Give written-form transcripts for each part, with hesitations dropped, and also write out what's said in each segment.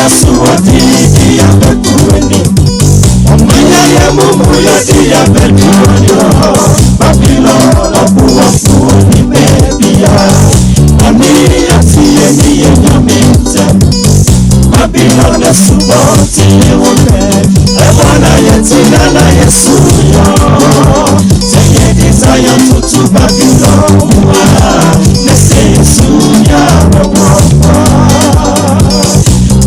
suwati ya bekuweni. Omaya ya mumu ya dia bekuweni. Babylon abuwa fuoni bebia. Oni ati eni yenyamite. Babylon suwati yewope. Ewana yetina na Yesu yo. Seye desire to Babylon. Nese Yesu ya rewopa.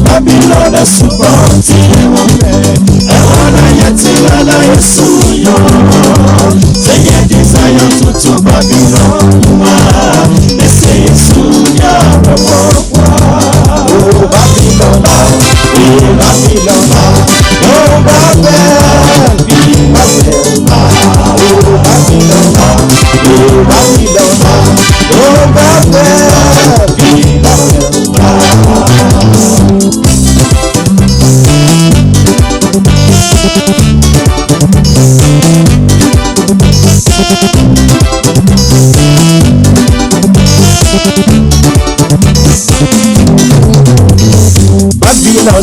Babylon suwati yewope. Ewana yetina na Yesu yo. Seye desire to Babylon. Nese Yesu ya rewopa. Oh Babylon, oh Babylon, oh Babylon,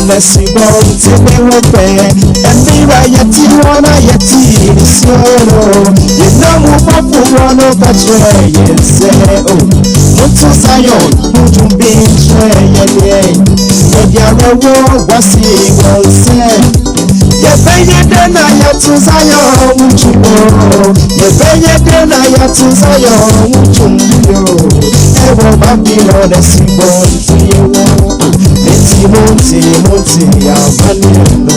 Nasi bon tini wope Emira yeti wana yeti nisoro Yenamu papu wano kachwe yese Muntu Zion mujumbi chwe yenye Yediare wo wasi wonse Yebeye dena yatu Zion mujubo Yebeye dena yatu Zion mujumbo Ewo Babylon nasi bon tini wo Monte ya maneno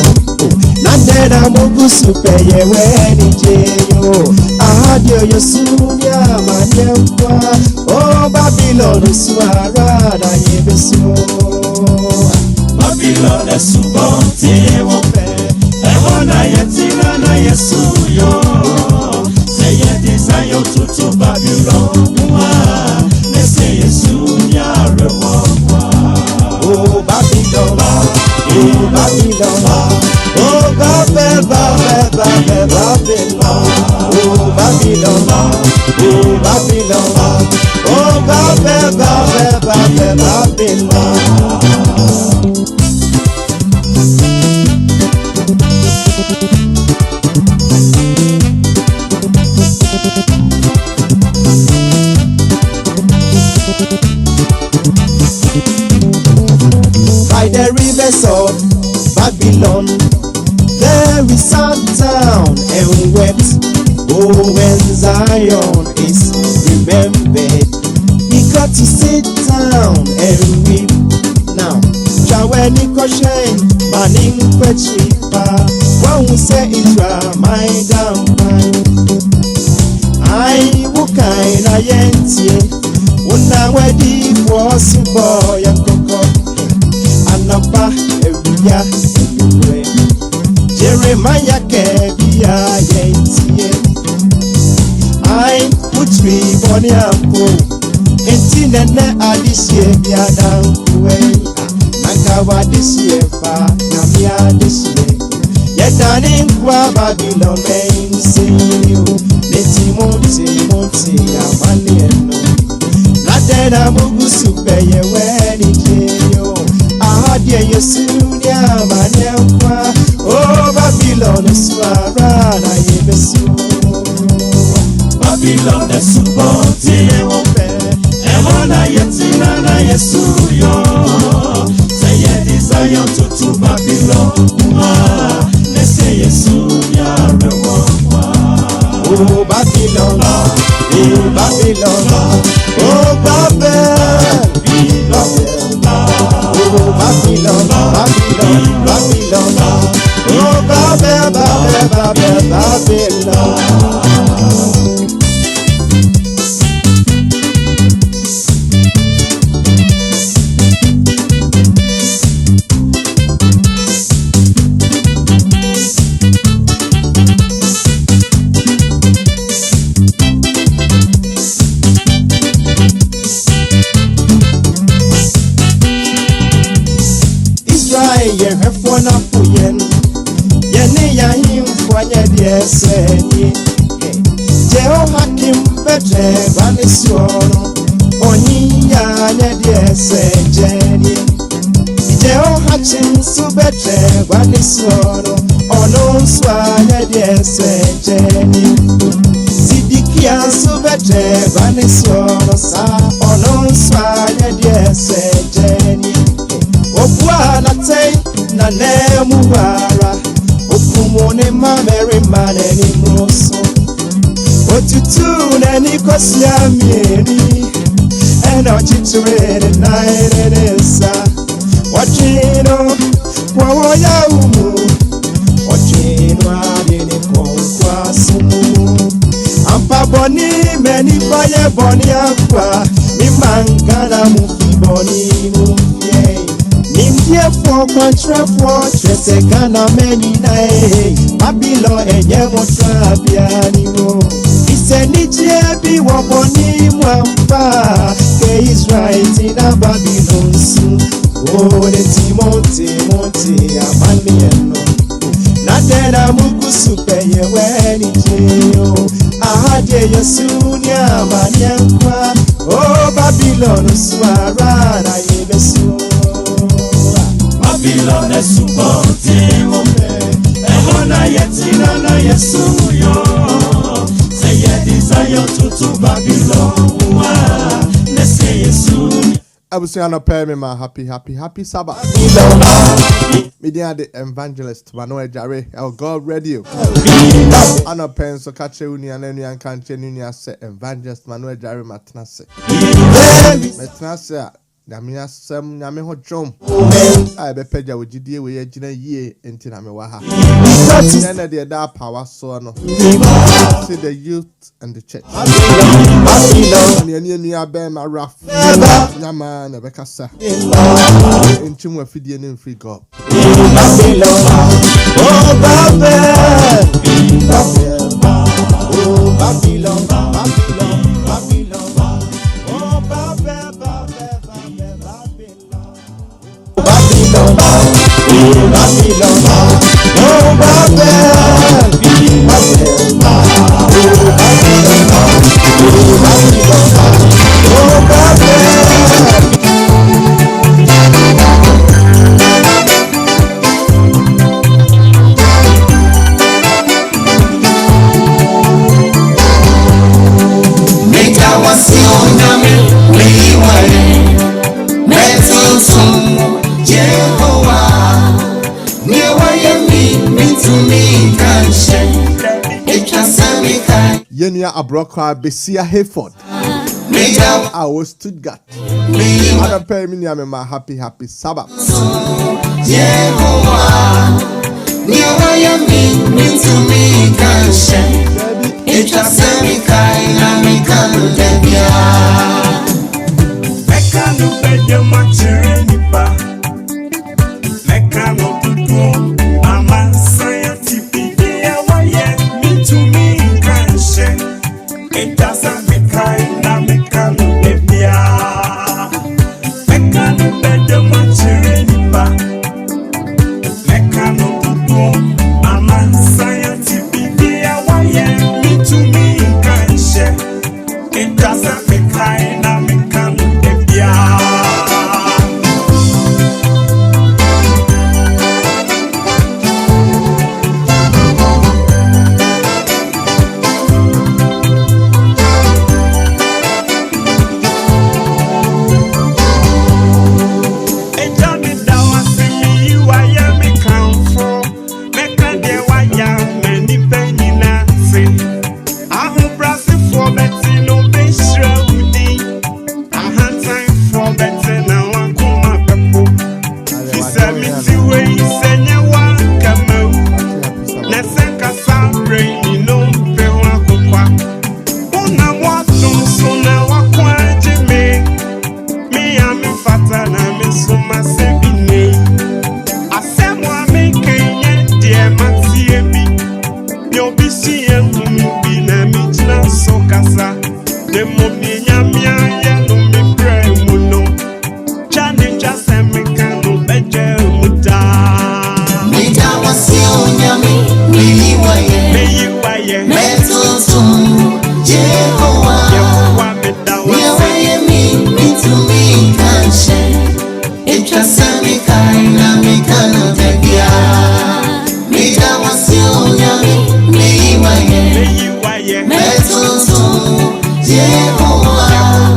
Nandena mugusu peye weni jeyo Ahadio yosunya manyemwa Oh Babylon suara na yebeso Babylon subonte wope Ehona yetina na Yesu yo Seye desire to Babylon Nese Yesu ya rewopa Oh Babylon, oh Babylon, oh Babylon, oh Babylon, oh Babylon, oh Babylon. By the rivers of Babylon, there is sat down and wept. Oh, when Zion is remembered, we got to sit down and weep. Now, Jaweni Koshen, Maning Kwechipa, one who say Isra, my damn mind. I wukai na yentie, una wedi was boy and coco. Anapa ebiya ebiwe Jeremiah kebiya yentie I putri boni ampo Enti nene adisye biadankwe Nakawa disye pa Namia disye Yedani nkwa Babylon mensiyo Neti monte ya manieno Nadena mugusu peye weni jeyo Ahadie Yesunya manyekwa Oh Babylon suara na yebesu Babylon subote wope Ehona yetina na Yesu yo Seye desire to Babylon Nese Yesu ya rewopa Oh Babylon, oh Babylon, oh Babylon Oh Babylon, Babylon, Babylon, oh Babylon, Babylon. Yehefona puyen Yene yahim fwanye dieseni Jeho hakim bedre vanisuono Oni ya nye dieseni Jeho hakim watching Subete, one is one, or no swine, yes, Jenny. Sidikia Subete, one is one, or no swine, yes, Jenny. Obuana tay, Nane Muara, Opumone Mamere Man anymore. What you do, any Cosia Miri, and not to read at night and inside. Watching on Wawayamu, watching one in a conquest. Ampa Boni, many fire Boni Aqua, Mimangana Mufi Boni Mufie. Nimdia for contra fortress, a Ghana many night, Babylon and Yamotra Pianimo. It's a Nidia be Waboni Mwamba, is right in a Babylon soon. Oh, the Timothy, Amaniano. Nadena Mukusupe, when it is. I had a Sunia, Maniakwa. Oh, Babylon, Swara, I am a soon. Babylon, a supporting woman. And when I yet in a Yesuyo, say, yeah, desire to Babylon. Let's say Yesu. I will say, my happy Sabbath. Media the evangelist Manoah Jare, our God radio. Anna pen so catch union and you can't genuinely say evangelist Manoah Jare Matnase. Matnase, Namia Sam Namiho Jom. I be peja with GD we a ye into Namiwaha. Then the dark power so no. See the youth and the church. Near Bema Raf Yaman Bekasa in Chumwa Fidian in free God. Yenia Abroka Bessia Hayford. I was Stuttgart. I pay me my happy Sabbath. kaina mikano tebia. Mija wasio nyami meiwaye. Metutu Jehovah.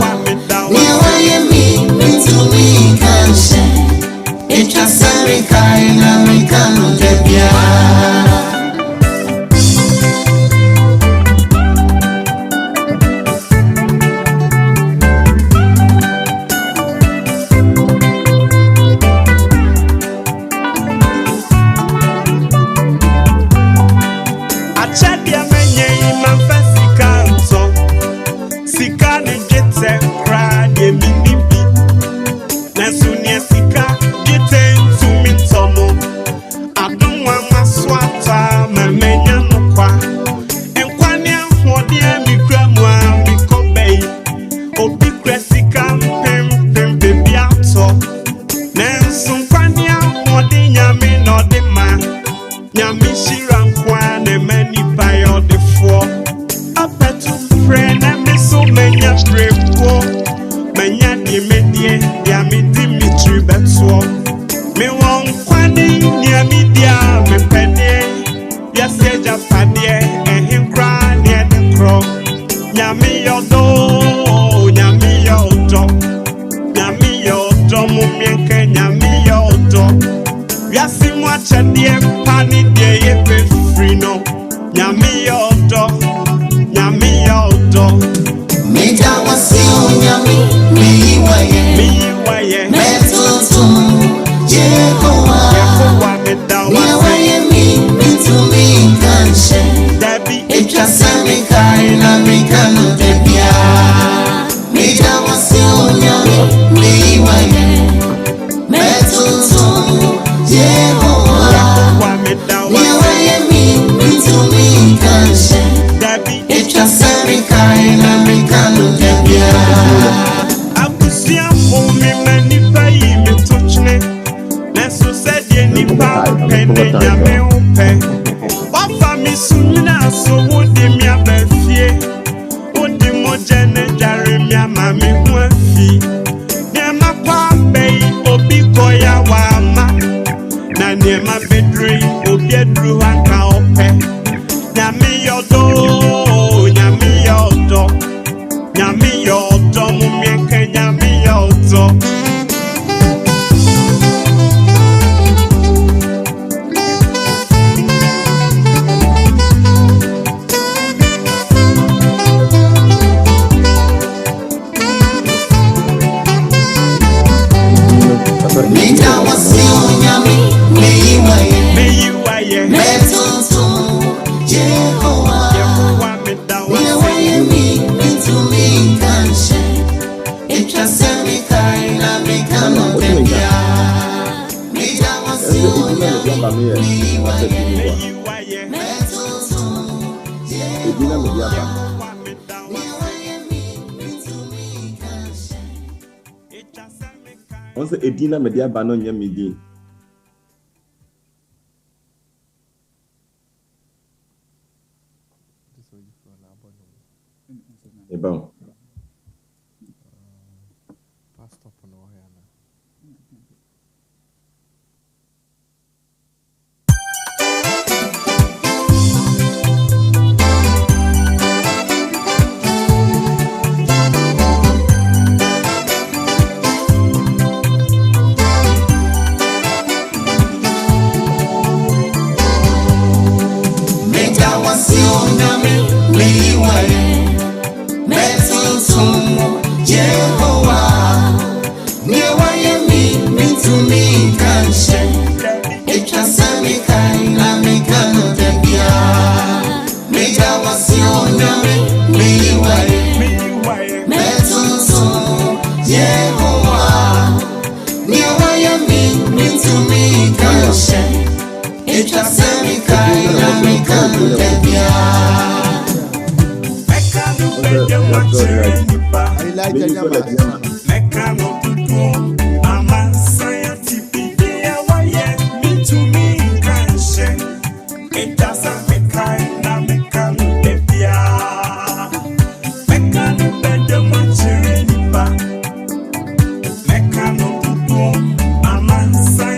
Niwaye mi mitumi kanshe. Ichasami kaina mikano tebia. Once Edina media banon yamidi. Ebon. Pastor Manoah. Amansa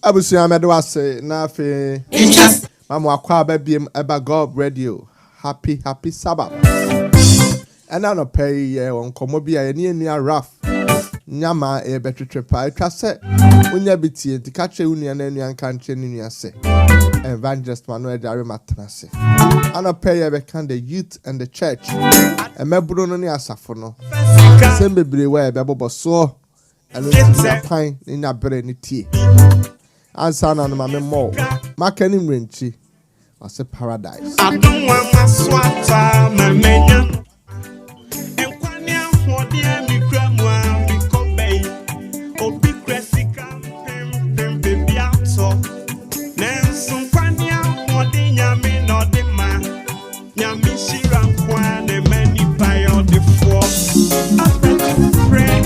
Abusia medo ase na fe. Mama akwa babiem eba God Radio. Happy Sabbath. And I no pay on komobia ni enua Raf. Nyama e betwetwepa etwa se unya bitie nti ka che unua na enua nka nche nua se. Evangelist Manoah Jare matrase. Ana pay be kan the youth and the church. Emebro no ni asafo no. Sembebre we be bobo so. Anu pan ni na bere ni tie. Ansa na no mame mo. Makani mrenchi. Wase paradise. I don't want my swata mamenya. Enkwani ahodi mi kramwa mi kobe. Obi kresi kan pem baby ato. Nenso kwani ahodi nyame no de ma. Nyame shira kwa ne mani by all the force. I pray.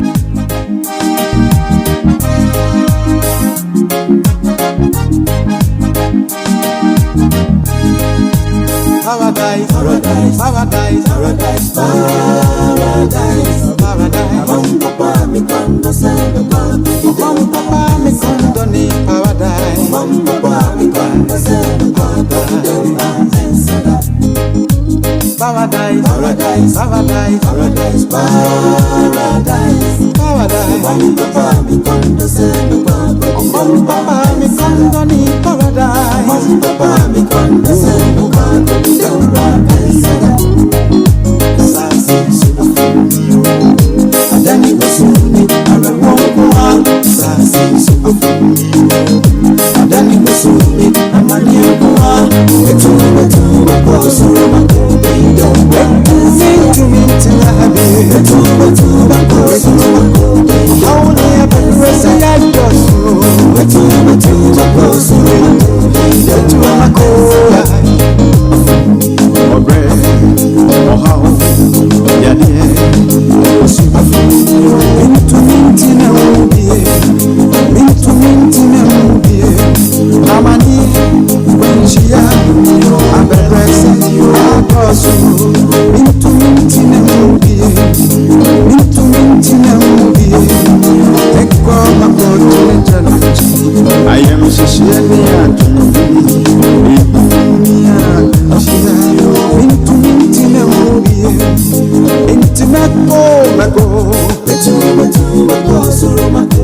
Paradise, paradise, paradise, paradise, paradise, paradise. Papa mi kondo sendo papa mi kondo ni paradise. Papa mi kondo sendo paradise. Paradise, paradise, paradise, paradise, paradise, paradise. Papa mi kondo sendo papa mi kondo ni paradise. Papa mi kondo sendo Adani wasuni arabongoa sasi Adani wasuni amani aboa etu bakosoro makobe to habi etu bakosoro makobe hauna ya presa ya josu etu bakosoro makobe etu makoa Obre, ohao, yadie, mintu minti na mubie, amani, wenjia, abebrese, akosu, mintu minti na mubie, ekwa makoto jalachi, ayem shishiyani atuni, Intimate mago, suru mago,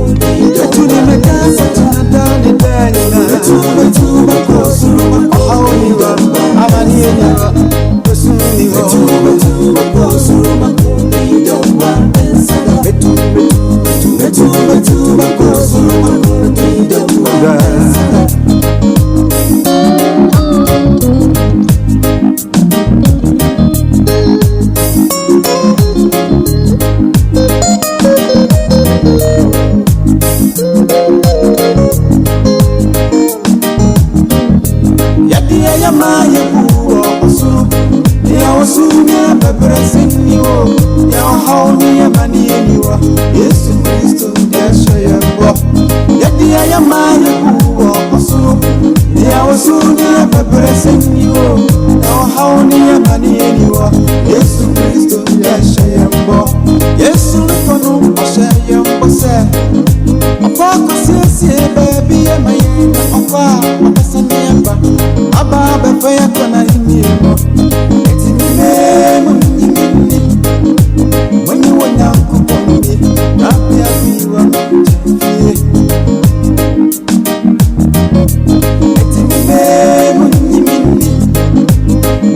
Yesu Kristo DSHARE Yadi ayamaye kuwa osuru Ya osuru ya pepereseni wo Ya haoni ya manieni wo Yesu Kristo DSHARE Yesu nikono oshe mbose Apoko siye baby ya mayena Okwa mapesa niyemba Aba befe ya kona hiniemo Eti mimemo nyingini Mwenye wanya kupombi Rapi ya viwa mchefie Eti mimemo nyingini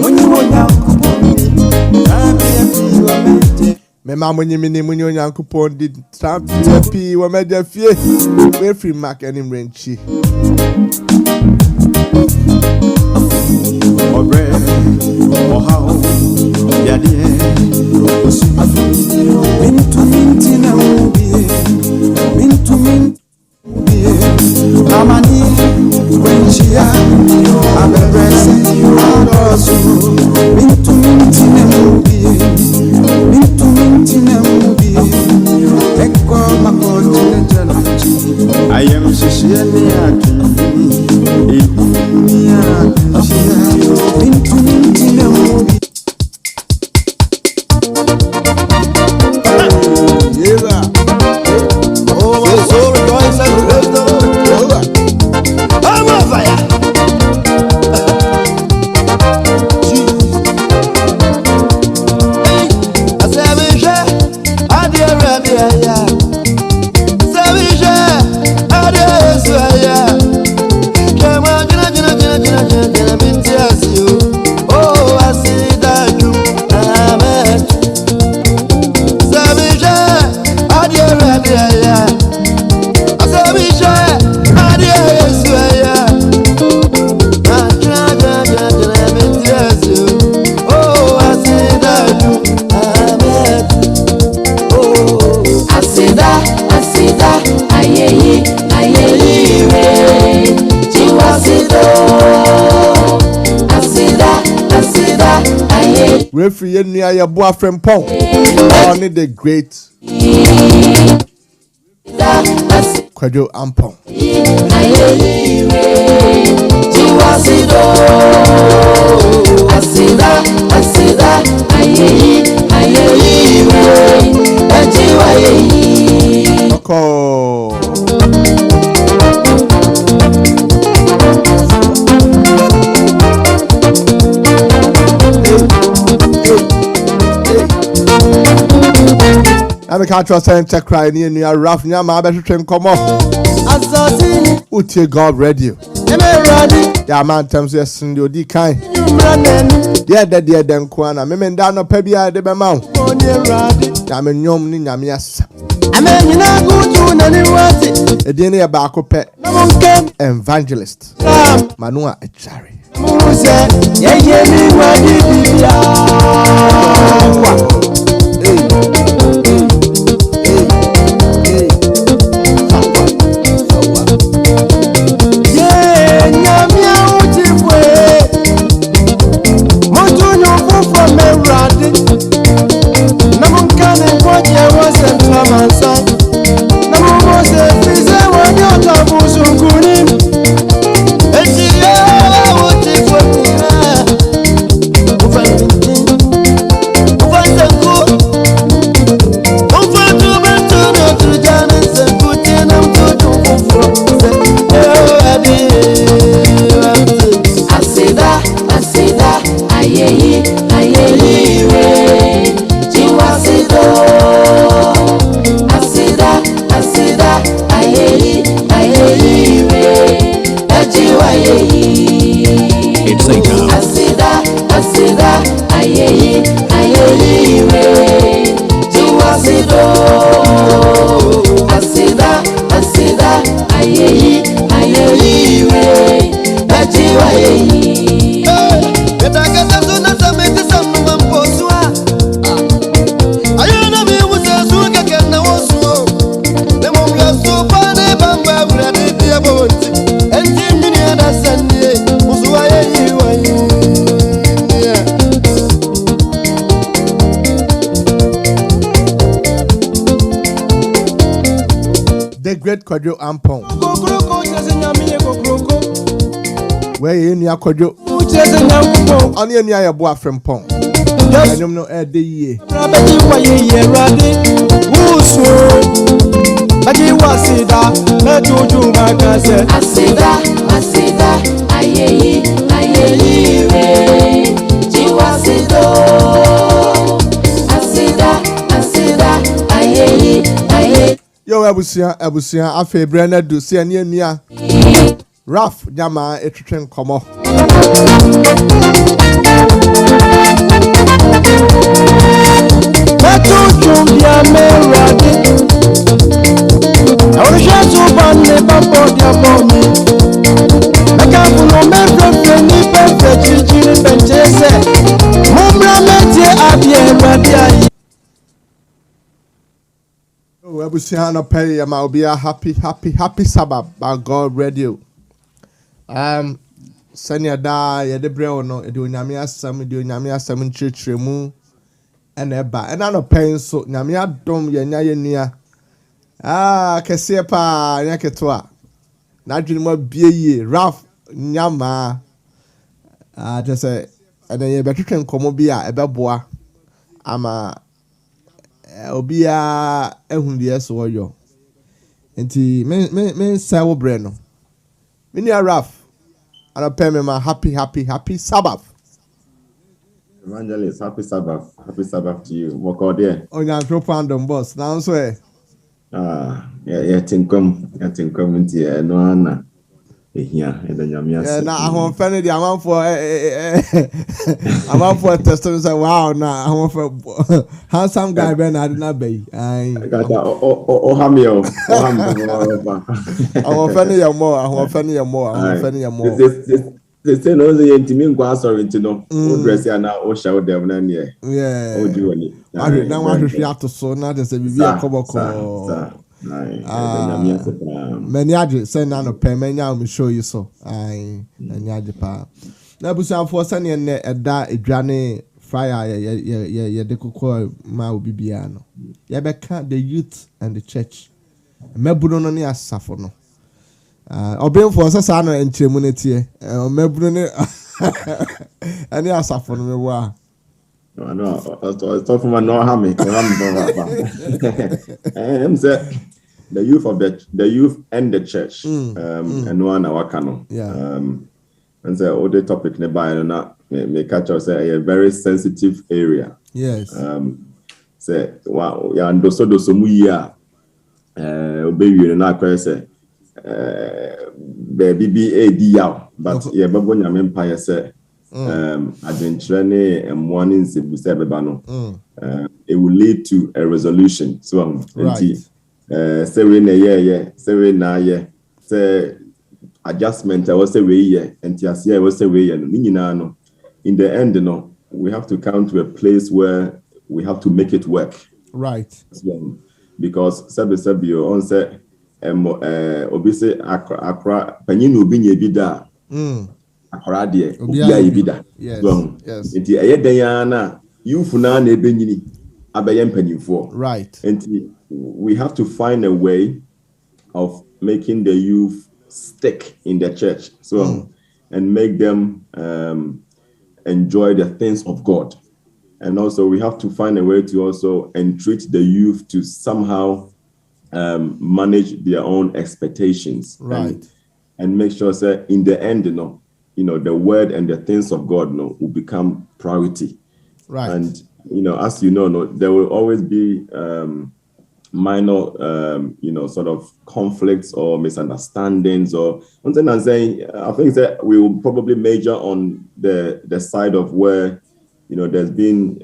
Mwenye wanya kupombi Rapi ya viwa mchefie Mema mwenye onyankopon di trapi wa medafie we free mark any mrenchi Obre ohao yadie Mintu minti na ubie Amani wenjia abebrese adosu Mintu minti na ubie Ekwa makoto jalachi Ayem shishiyani atuni Ihunia Mintu minti na ubie Referee Nua Yeboah Frempong. Only the great Kwadwo Ampong. I'm a catch and check cry near Raf NYAMAAH better train come off. Utie God radio. Yeah, man, times yes, and you di kind. Yeah, that dear then Kwana, Memen Dano Pebia de Bemount. I'm a yom Ninyamias. I mean, you know, go to anywhere. A dinner barco pet evangelist Manoah DSHARE. Great Kwadwo Ampong. Where you near Kwadwo? Only near Yeboah Frempong. I don't know a day. Yo, Abusia, Afe Brenner do see a near Raf NYAMAAH a train come off. Webusiano pay I'll be a happy Sabbath by God radio. Sanya da ya de brɛ no edu nyame asɛm nkyerɛkyerɛ mu ɛna ɛba ɛna no pɛn so nyame adom yɛnya yɛnua kɛseɛ pa nya ketewa na adwene mu abie yie Raf NYAMAAH just say ɛna yɛ bɛtwetwe nkɔmɔ bi a ɛbɛboa ama obia ehundeɛ so wɔyɔ nti me sɛ wo brɛ no me nia Raf and I pay me my happy Sabbath. Evangelist, happy Sabbath to you. What called there? Oh, you're so proud of boss. Now, so yeah, think into here. No, Anna. Here, and then yeah, now I'm offended. I'm for testimony. Say, wow, now I'm for handsome guy. Ben, I did not pay. I got Hamio. I'm offended you more. I'm offended you more. They say no, the intimate glass or into no dress now or show them. Yeah. Oh, do any. I don't want to react to so not as a BB. Many send on a payment. I'll show you so. I and Yajipa. Nabusan for Sunny and da a journey fire yeah de kokɔ ma obi bia no ya bɛka the youth and the church mebuno no ne asafo no obemfo nsa sa no enkyeremu ne tie mebuno ne ani asafo no mewa no talk from Manoah me I'm say the youth and the church and one wakano and say all the topic ne by na me catch us say a very sensitive area. Yes. Say wow ya ndoso mu yi a obewie na akwa say baby be a dia but ye babo nyame empire say adventure ne morning se bu say beba no it will lead to a resolution so right. Say we na say we na say adjustment I was say we and I was say we no in the end we have to come to a place where we have to make it work, right? So, because Sabio on say obise akra panyin obi nya bi da akra de obi ayi bi da yes enti ayeden ya na youth na ebenyini abaye mpanyimfo, right? Enti we have to find a way of making the youth stick in the church and make them enjoy the things of God. And also we have to find a way to also entreat the youth to somehow manage their own expectations, right? And make sure that in the end, the word and the things of God will become priority, right? And as you know, there will always be minor sort of conflicts or misunderstandings or something. I'm saying I think that we will probably major on the side of where there's been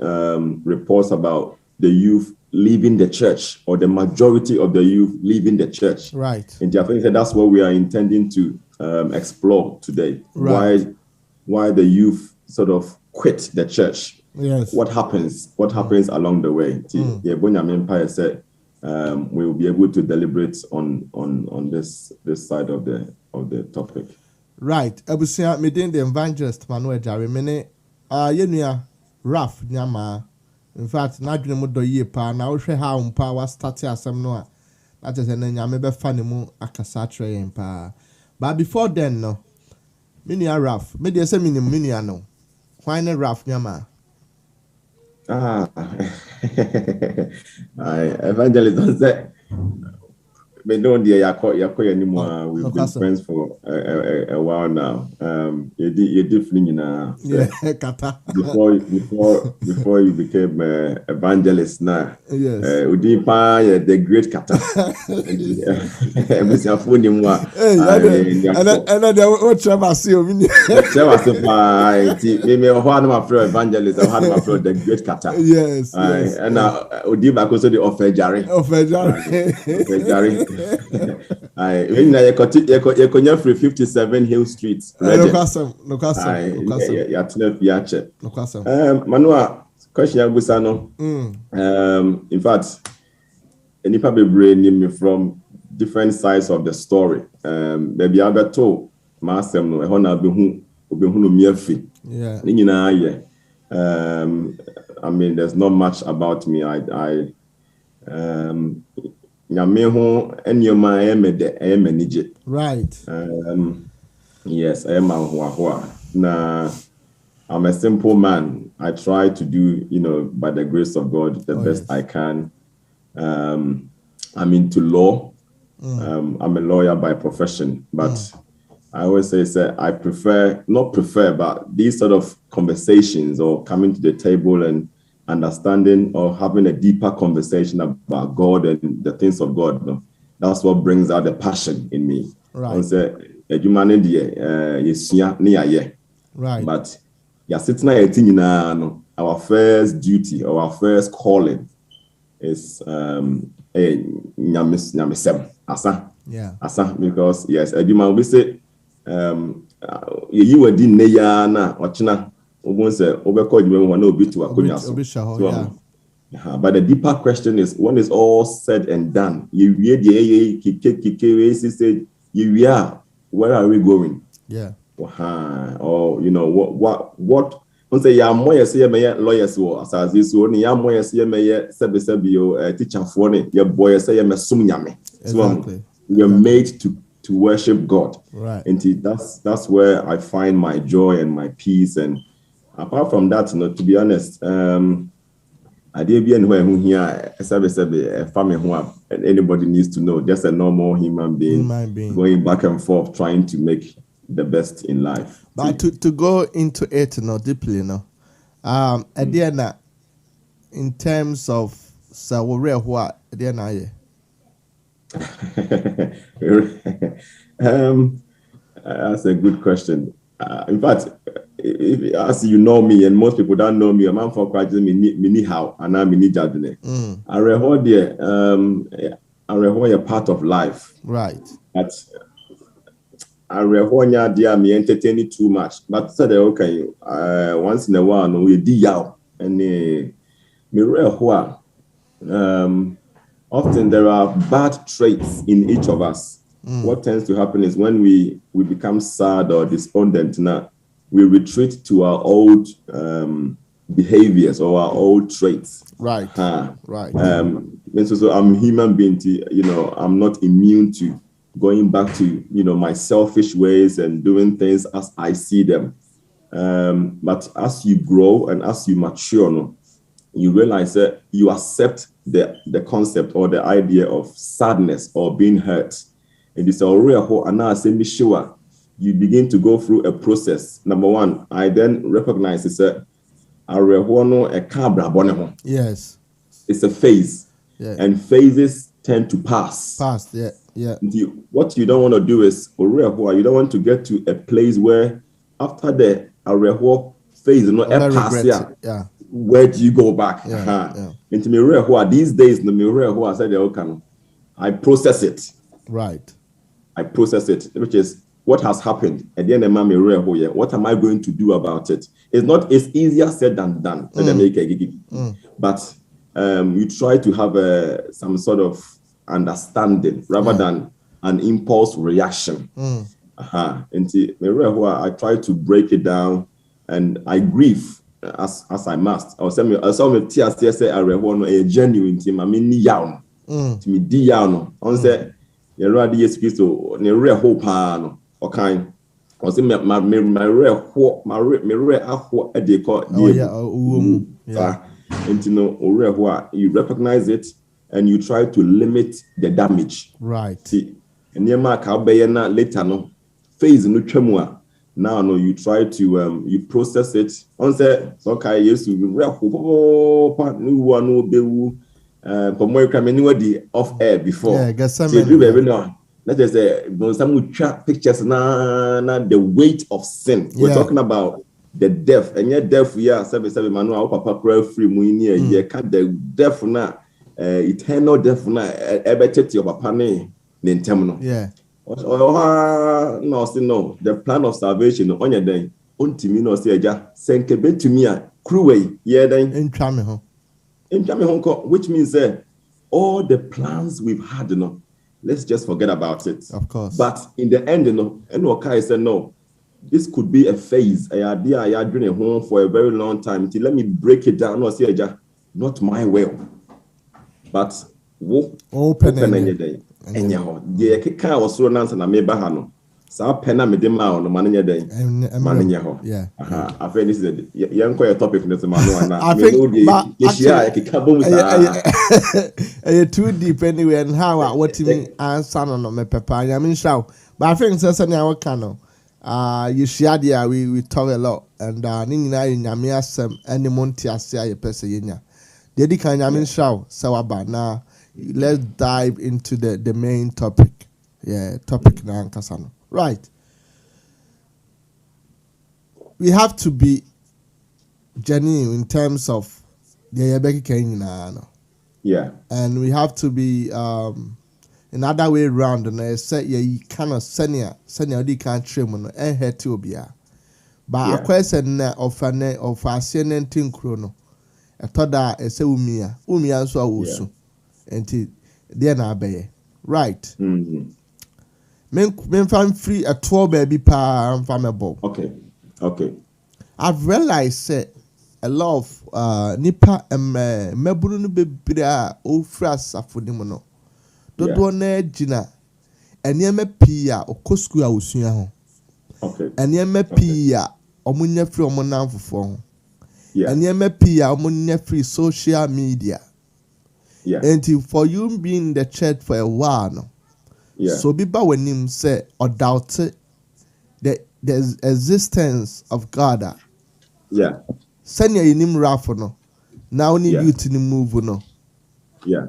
reports about the youth leaving the church or the majority of the youth leaving the church, right? And I think that that's what we are intending to explore today, right. why the youth sort of quit the church. Yes. What happens along the way. Empire said we will be able to deliberate on this side of the topic. Right. Abusia medin the evangelist Manoah Jare mene yenua Raf NYAMAAH. In fact, na dwene mu do yie pa na wo hwe ha umpa wa start asem no a na tese na nyame be fa ne mu akasa kire yen pa. But before then no menua Raf me de say minim menua no why na Raf NYAMAAH. Evangelist don't say me don't dear yako anymore. We've been friends for a while now. You different Kata. Before you became evangelist now. Yes. Udipa the great Kata. And what Trevor see you mean? Trevor say me one of my friend evangelist, I had my friend the great Kata. Yes. And now Udipa also the offer Jare. When you continue free 57 Hill Street. No. Manoah, question Abusano. In fact, any probably bring me from different sides of the story. Maybe I got told master no ehona behu no miafi. Yeah. I mean, there's not much about me. Right. Yes, I am Now, I'm a simple man. I try to do, by the grace of God, the best I can. I'm into law. I'm a lawyer by profession, but I always say I not prefer, but these sort of conversations or coming to the table and understanding or having a deeper conversation about God and the things of God. That's what brings out the passion in me. Right. Right. But our first duty or our first calling is asa. Yeah. Asa, because yes, we say you were din neya na ochina ogun say obekọ you want to be to akonya so. But the deeper question is, when it's all said and done, you say where are we going? Yeah. Or what On say ya more say me lawyers wo asase so ni ya more say me sebi o teacher for ni ya boy say me sum nyame. Exactly. We are made to worship God. Right. And that's where I find my joy and my peace. And apart from that, to be honest, I did be anywhere who here a family who anybody needs to know, just a normal human being going back and forth trying to make the best in life. But to go into it deeply, Adiana, in terms of what Adiana, that's a good question. In fact, as you know me, and most people don't know me, a man for Christ, me how and I'm mini jadune. I record a part of life, right? But I record dear me entertaining too much. But said okay, once in a while, no, we di yaw and me record. Often there are bad traits in each of us. What tends to happen is when we become sad or despondent, now we retreat to our old behaviors or our old traits. Right. Right. So I'm a human being. I'm not immune to going back to my selfish ways and doing things as I see them. But as you grow and as you mature, you realize that you accept the concept or the idea of sadness or being hurt. And it's you begin to go through a process. Number one, I then recognize yes, it's a phase. Yeah. And phases tend to pass. Yeah. What you don't want to do is you don't want to get to a place where after the phase where do you go back? Into me these days I said I process it. Right. I process it, which is what has happened. At the end of my what am I going to do about it? It's easier said than done. But you try to have some sort of understanding rather than an impulse reaction. And I try to break it down and I grieve as I must. I saw me tears say I a genuine team. I mean yawn. To me diano. On say you rather yes Christo ne real hope okay. I say my real hope my real hope at the call. And you recognize it and you try to limit the damage. Right. See, and later no phase no chemua. Now no, you try to you process it. On say okay, yes, you real hope new one no be off air before. Yeah, get some. Let us say some pictures na the weight of sin. We're talking about the death, and yet death we are 77 Manoah papa cry free muinia ye cut the death na eternal death na ebetete your papa ne ntem. Yeah. No, the plan of salvation on your day. Untimi no say ja senkebe to me a cruwe ye then entwame ho. Which means that all the plans we've had, let's just forget about it. Of course. But in the end, Enokai said, no, this could be a phase. I had been at home for a very long time. Let me break it down. No, say, not my will, but open any day. And the car was so nice and I made bahano. So penna me dem out no mananya day. Mananya ho. Yeah. I think this is young topic in the Manoah. I think too deep anyway and how what you mean answer no me papa. I mean show. But I think so our channel. You share there we talk a lot and ni nyina nyame asem any monti ase aye pese yenya. Dedi kan nyame show so about now. Let's dive into the main topic. Yeah, topic na ankasa no. Right. We have to be genuine in terms of the Yabeki Kenya. Yeah. And we have to be another way around. And I said, yeah, you cannot send you can't trim on a head to be. But a question of a CNN thing chrono. I thought that I say Umia so also. And then I be right. Men find free a 12 baby pa famable. Okay. I've realized that a lot of nipa mebunu no bebira ofra safonim no. Dodo na gina enema pia okosku a osua ho. Okay. Enema pia omunya free omonamfofo ho. Yeah. Enema pia omunya free social media. Yeah. And for you being in the church for a while no. Yeah. So biba wenim say or doubt the existence of God. Yeah. Send your name Rafa no. Now need you to move no. Yeah.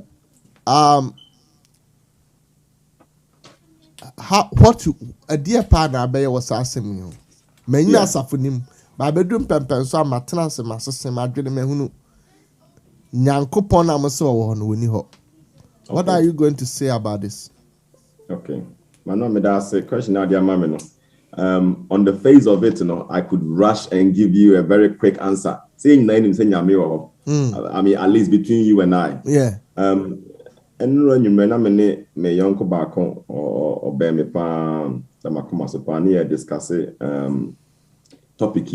What a dear partner be was asking me. Many asafunim. Ba bedum pempen so amatena se masese madwene me hunu. Nyankopon amse wo no woni ho. What are you going to say about this? Okay. Manoah, that's a question now, dear mammy. On the face of it, I could rush and give you a very quick answer. Saying name, saying I mean, at least between you and I. Yeah. And when you me young back or bear me pan, the Macomasopania discuss it. Topic,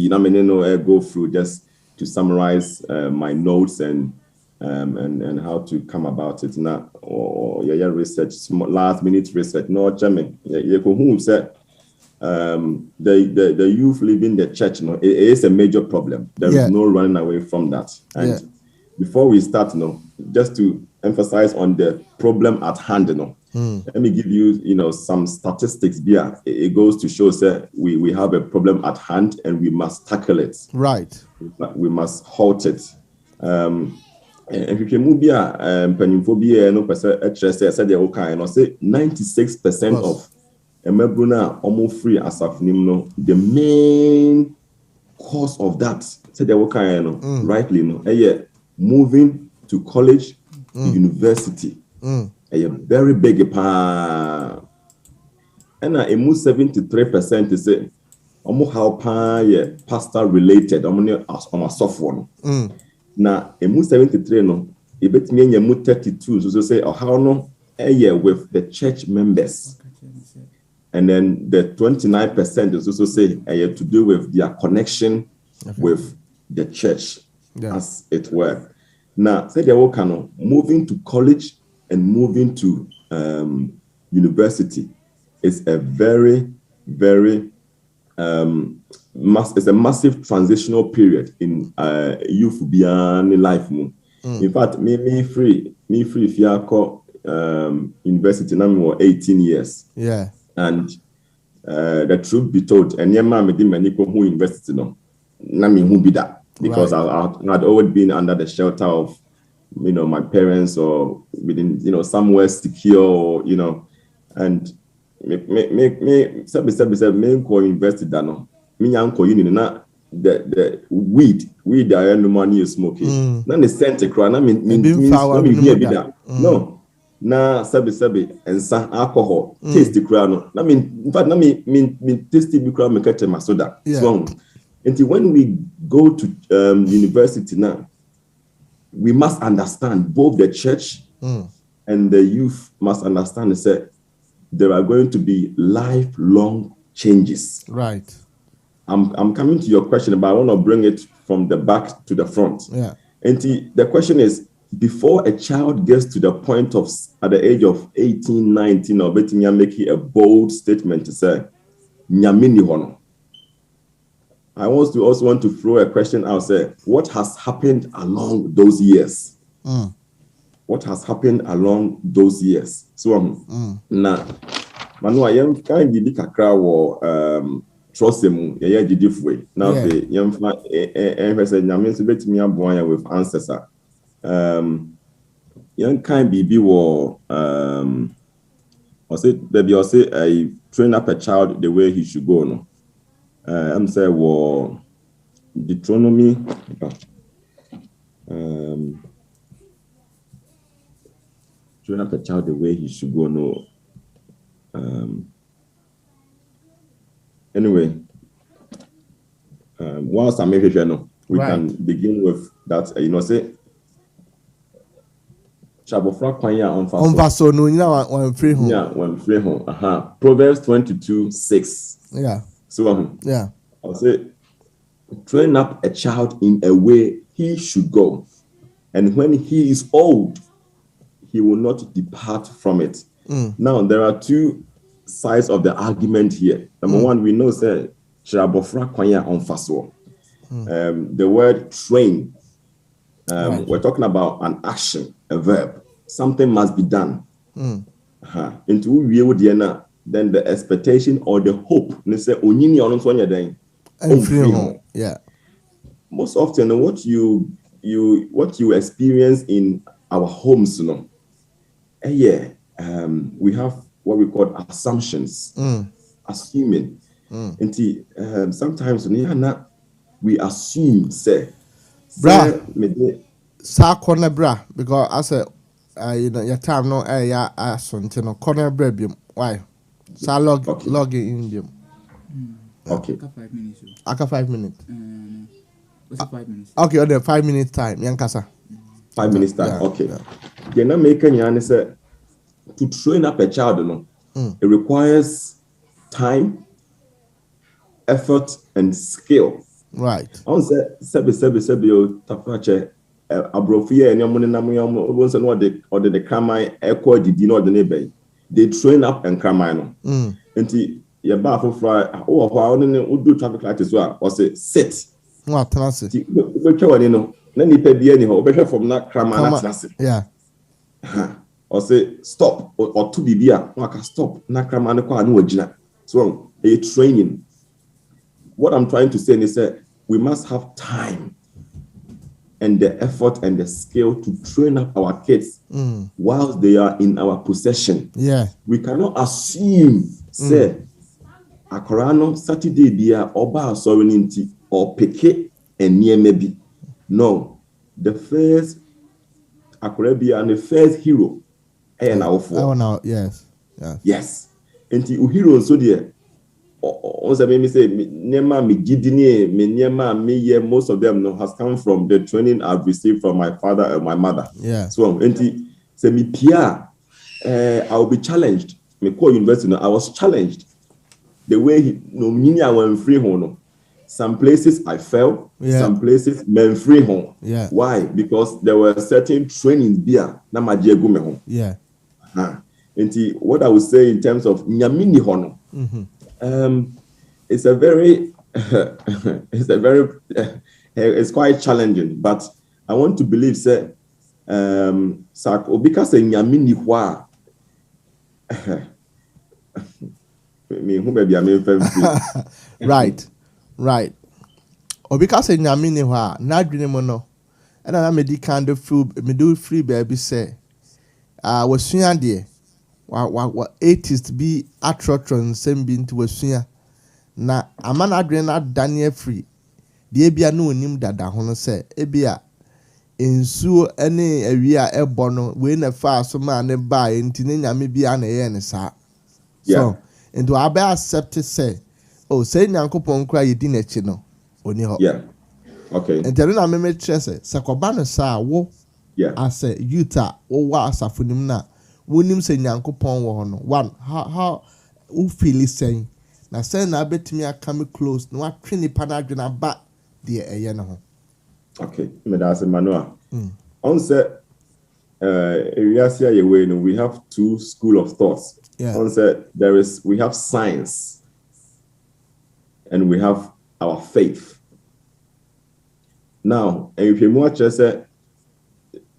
go through just to summarize my notes and how to come about it now or your research, last minute research. No, Chairman, who said the youth leaving the church, it is a major problem. There is no running away from that. And before we start, just to emphasize on the problem at hand, let me give you, some statistics here. It goes to show that we have a problem at hand and we must tackle it. Right. We must halt it. And if you can move here, penimphobia, no person said they okay, say 96% of Emebruna almost free as of Nimno. The main cause of that, said they okay, rightly, moving to college, to university. A very big pa. And I move 73% to say almost how pastor related, on a soft one. Now, a move 73 no, it bet me a move 32, so say or how no a year with the church members. And then the 29% is also say a year to do with their connection with the church, as it were. Now, say they work moving to college and moving to university is a very, very it's a massive transitional period in youth beyond life. In fact, me free if you are university now more 18 years. Yeah. And the truth be told, and NYAMAAH me many who university no. Na me who be that because I had always been under the shelter of my parents or within somewhere secure and me go university that no me uncle na the weed I no money you smoking na the scent cry na me hear be that no na sabi and some alcohol taste cry no na me in fact na me taste be cry me catch my soda so until when we go to university now we must understand both the church and the youth must understand that there are going to be lifelong changes. Right. I'm coming to your question, but I want to bring it from the back to the front. Yeah. And the question is, before a child gets to the point of at the age of 18, 19, or betting you're making a bold statement to say, Nyamini hono. I also want to throw a question out. Say, what has happened along those years? What has happened along those years? So, now, Manoah, you can't be kakra wo trust him. Yeah, different way. Now, the young said, "Nyamin subet me aboya with ancestor." Young kind be wo or say baby or say I train up a child the way he should go. No. I'm say wo Deuteronomy train up a child the way he should go. No. Anyway, whilst I'm here, we can begin with that. Say Shabofra kwanya on so no one free home. Yeah, when free home. Proverbs 22:6. Yeah. So yeah. I'll say train up a child in a way he should go. And when he is old, he will not depart from it. Now, there are two sides of the argument here. Number one, we know that the word train, we're talking about an action, a verb. Something must be done. Then the expectation or the hope. Yeah. Most often, what you experience in our homes, we have what we call assumptions, assuming. Sometimes we assume, say, corner bra, because I said, your time no corner bread. Why? So log in them. Okay. After 5 minutes. Was it 5 minutes? Okay, on the 5 minutes time, Yankasa. 5 minutes time. Yeah, Okay. yeah. You're not making say to train up a child, it requires time, effort, and skill. Right. On sebi tafache abrofie enyamune namu wonse no the kramai ekwa didi no the nebe. They train up and kramai no. Enti ye ba afofra o ho a ne do traffic light so a o say sit. No atrase. Ti be twani no na nipa bia ni ho be from na kramai na atrase. Yeah. Or say stop or to be bia no aka stop na kramai no kwa na wagina. So a training. What I'm trying to say is that we must have time and the effort and the skill to train up our kids whilst they are in our possession. Yeah. We cannot assume, say, Akorano Saturday bia oba sovereignty or peke and near maybe. No. The first Akorabia and the first hero and our four. Yes. Yes. And the hero so there. Also, me say, most of them has come from the training I've received from my father and my mother. Yeah. So, say me Pia, I'll be challenged. Me call university. I was challenged. The way he I went free home. Some places I fell. Yeah. Some places men free home. Yeah. Why? Because there were certain trainings there. Na maji gume home. Yeah. What I would say in terms of nyamini hono. It's a very, it's quite challenging, but I want to believe, say, because nyamini hwa, right. Because nyamini hwa, na dwene mo no, and I made kind food, me do free baby say, was suya dear. What 80s be atrotron same being to a senior. Na aman adren na Daniel free. The ebia no nim dada hono say ebia ensuo ene awia ebono we na fa so ma ne ba enti ne nyame bia na ye ne sa. So into abe accept say say nyankopon kra yedi na chi no oni ho. Yeah. Okay. Enti na me trese se koba no sa wo. Yeah. Ase yuta wo wa asafunim na wonim se nyankopon wo no one how who feel saying na say na betimi akame close na watwe ni pa na adwena ba de eye no ho. Okay, me da se Manoah. On say we have two school of thoughts. Yeah. On say we have science and we have our faith. Now, if you watch say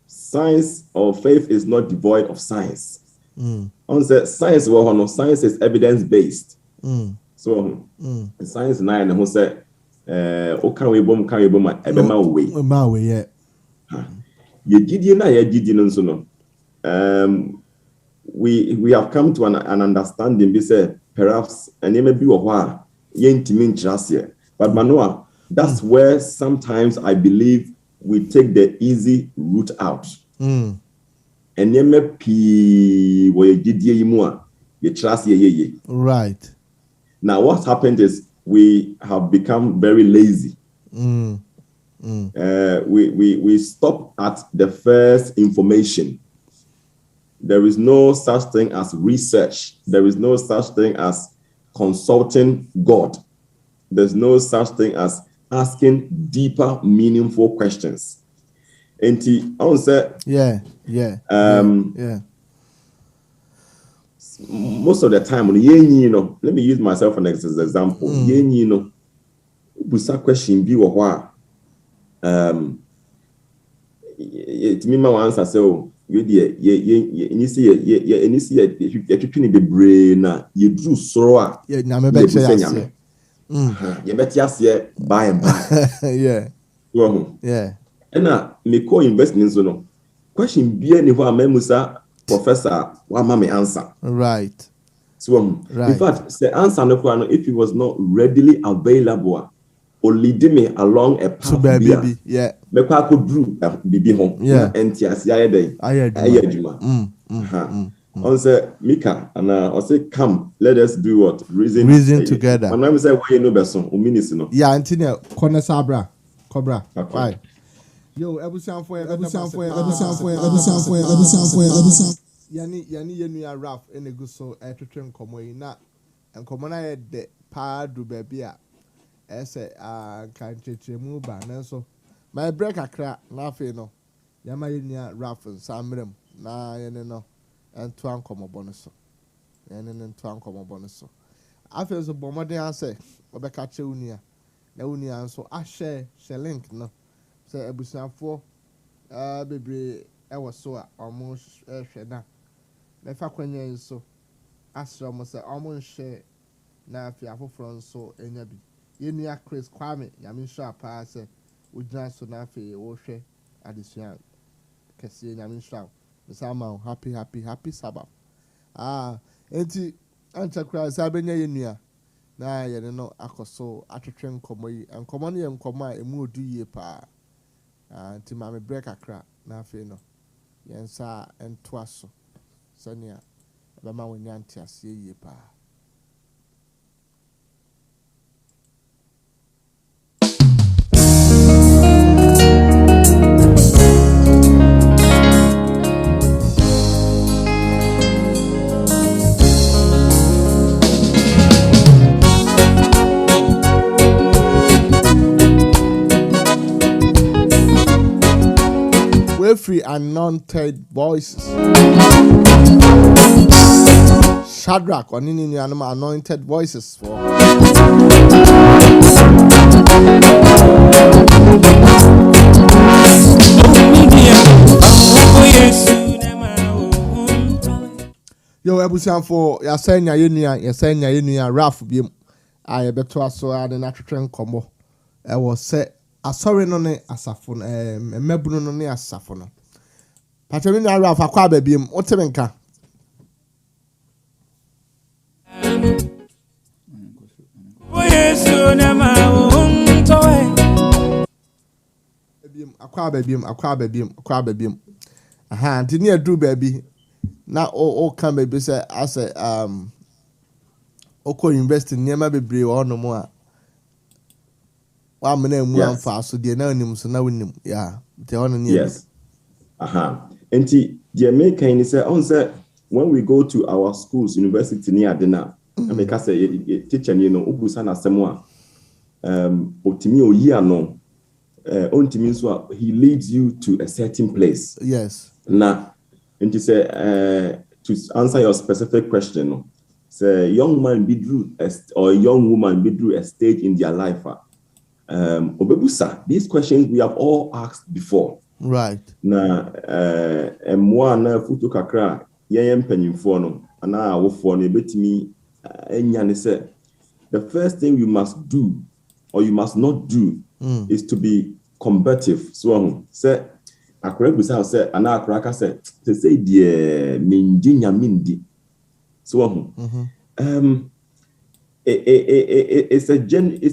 science or faith is not devoid of science. On say science is evidence based. So science nine who say can we bomb ebema way. Yeah. Ye Gideon na ye Gideon so no. We have come to an understanding be say perhaps and maybe wa ye ntimi ntrase. But Manoah, that's where sometimes I believe we take the easy route out. And yeme pi wo ye Gideon yimu a ye trust ye. Right. Now what happened is we have become very lazy. We stop at the first information. There is no such thing as research. There is no such thing as consulting God. There's no such thing as asking deeper, meaningful questions. And I want to say, most of the time, you know, let me use myself as an example. You know, busa question be what it me my answer so you see be brain na you drew sorrow you better by and by. Yeah. And me call investment so no question be any who memusa professor wa me answer. Right. So in fact, the answer no if it was not readily available or leading me along a path baby. Yeah. Me kwa ko drew bibi home. Yeah. Entiasi ayede. Ayeduma. On say Mika and I say come let us do what reason together. And I'm say why no person o minutes no. Yeah, Antina corner sabra cobra. Why? Yo, ebusan for Yani yenu Raf ene guso etwetwe nkomo yi na nkomo na ye de pa do baby a ese kanchechemu ba nanso my break akra na afi no yama yenu Raf nsamrem na yene no ento ankomo bonuso yene ento ankomo bonuso afi so bomoden ase obeka che unia na unia nso ahye link no se ebusanfo bebre ewo so a omo hwe na mefa kwanya nso asra mo se omo nhwe na afi afoforo nso enya bi yenua Chris Kwame nyame hwa pa se ugina so na afi wo hwe adesua kese nyame hwa mesama happy Sabbath enti ancha kra se abenya yenua na yene no akoso atwetwe nkomo yi nkomo no ye nkomo a emu odu yie pa enti ma me break akra na afi no yensa ento aso sania bama wonya antiase yie pa. Free anointed voices. Shadrach or Nini anointed voices for. Yo, ebusan for yasenya yenu Raf biem. I beto aso ade na twetwe nkomo. E wo se asori no ne asafo mmebunu no ne asafo no. Patemi na Raf akwa babiem otemenka. Akwa babiem. Aha, ntini adu baby. Na o kan baby say as oko university niema bebre wo no mo a wa mena emu amfa so de na onim so na wonim yeah te ono ne yes enti the American say on say when we go to our schools university near adena America say teacher ni no obusa na asemo a otimi oyi ano ontimi so he leads you to a certain place yes na enti say to answer your specific question say young man be through or young woman be through a stage in their life obebusa these questions we have all asked before right na emwa na futu kakra yen panyimfo no ana awofo no ebetimi enya ne say the first thing you must do or you must not do is to be combative so say akra busa say ana akra ka say die menjinya mindi so it's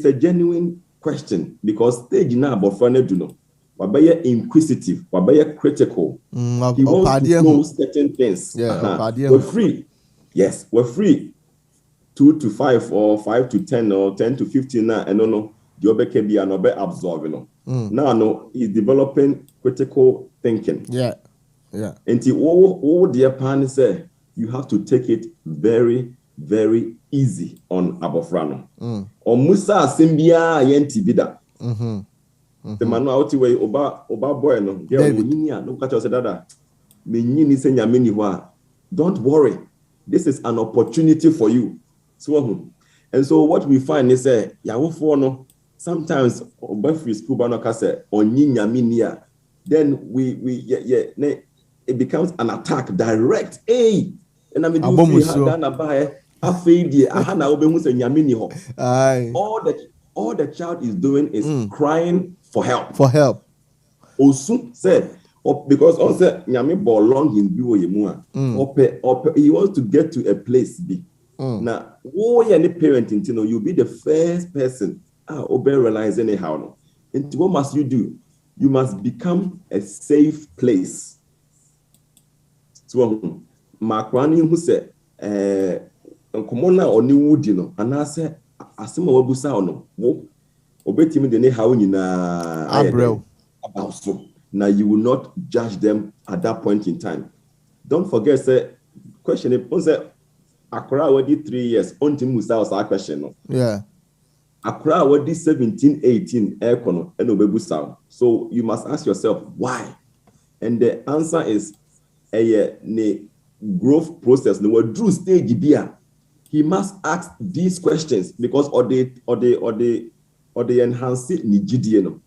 a genuine question because stage na abofra na do no wabaya inquisitive wabaya critical he wants to know certain things we're free yes we're free 2 to 5 or 5 to 10 or 10 to 15 na and no the obeke be an obe absorb no now he's developing critical thinking yeah and what the pan say you have to take it very very easy on abofra no or musa simbia yenti bida The man out way oba boy no girl no catch us dada me nyini say nyame ni ho a don't worry, this is an opportunity for you. So and so what we find is yawofo no sometimes oba free school ba no ka say onyi nyame ni a, then we it becomes an attack direct. Hey, and I mean you see how na ba afei die aha na obehu say nyame ni ho. All the child is doing is crying for help. Osu said, because also nyame belong in biwo yemu he wants to get to a place be. Now, any parent, you'll be the first person obe realize anyhow no. And what must you do? You must become a safe place. So Makwani who said nkomona oni wudi no anase asema wabusa ono wo obetimi de ne hawo nyina about so. Now you will not judge them at that point in time. Don't forget, say, question it. Say, Accra already 3 years. Until Musa was our question. No? Yeah. Accra already 17, 18. Ekono eno bebusa. So you must ask yourself why, and the answer is a growth process. No, Drew stage beer. He must ask these questions because or they enhance it. Nigidieno.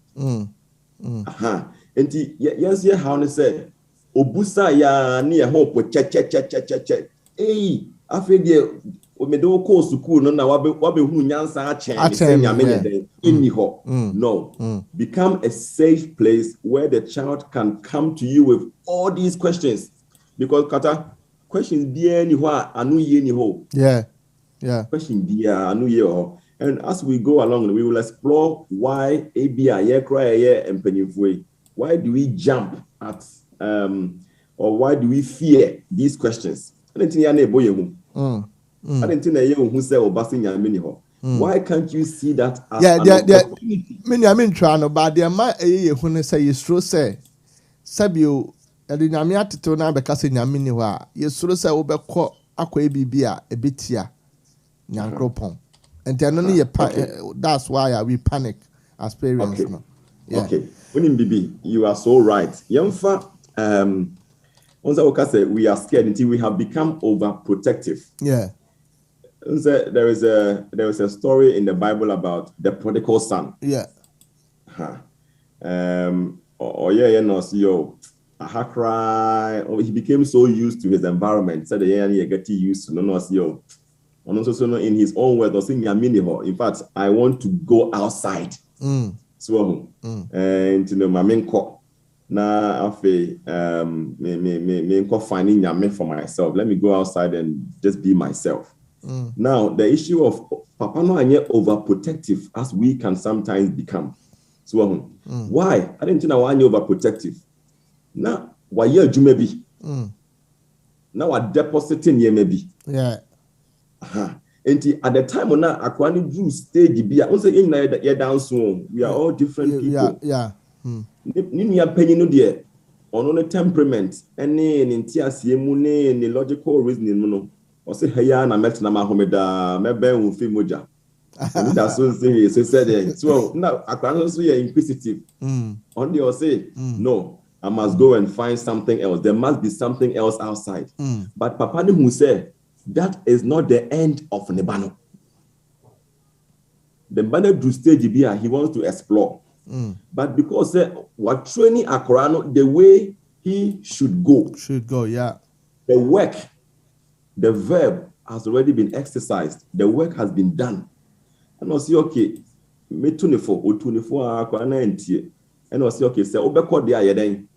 Aha. Enti yes ye how ne say obusa ya ne ho po che afi de o me do ko school no na wabe hu nyansa a chen nyame ne den inni ho. No, become a safe place where the child can come to you with all these questions, because kata questions be any ho anu ye ni ho. Question be anu ye ho. And as we go along, we will explore why ABI ye cry ye empenyufwe. Why do we jump at or why do we fear these questions? Why can't you see that as an opportunity? I mean trying, but there might a say you true say Sabio Nyamia to now because in Yaminiwa, you sort say over aqua bibia a bit here, Yankropon. And then only that's why we panic as parents. Okay. Okay. Bibi, you are so right. Yamfa, we are scared until we have become overprotective. Yeah. There is a story in the Bible about the prodigal son. Yeah. He became so used to his environment. So he get used to no. And also in his own words, in fact, I want to go outside. So and my main call now me finding yame for myself. Let me go outside and just be myself. Now the issue of Papa no anye overprotective as we can sometimes become. So why? I didn't know why you overprotective. Now why you maybe now a depositing ye maybe. Yeah. And at the time when I drew stage be I say in na down soon. We are all different people. Yeah. Ni penny no there on the temperament any any logical reasoning no. Or say hey na met na mahomeda mebe un fi moja. And that's so say said so now I so inquisitive. On the or say no, I must go and find something else. There must be something else outside. But Papa ni who say that is not the end of Nebano. The banner drew stage he wants to explore. But because what training Akorano the way he should go. Yeah. The work, the verb has already been exercised. The work has been done. And I say, okay, me 24 or 24 Akorana entie. And I say, okay, say obeko there then.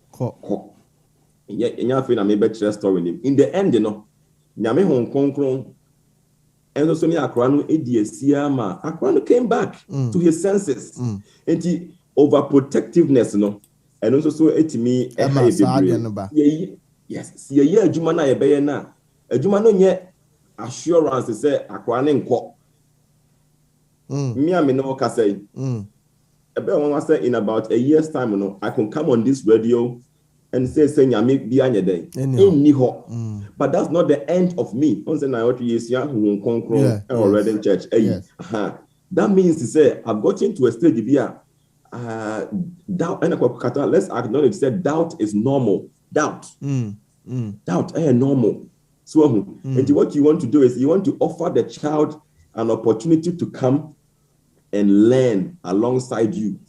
Yeah, maybe share story in the end, Nyame hon konkron and so near Akrano Ediasiama. Akrano came back to his senses. And he overprotectiveness, and also so etimi yes, see a year Jumana Ebayana. A Jumano yet assurance say Akrano nko. Me I no say. In about a year's time, I can come on this radio and say Nyame bi anya day inni ho, but that's not the end of me. Once na what you see already in church. That means to say I've gotten to a stage where doubt. Let's acknowledge that doubt is normal. Doubt. Doubt is normal. So, and what you want to do is you want to offer the child an opportunity to come and learn alongside you.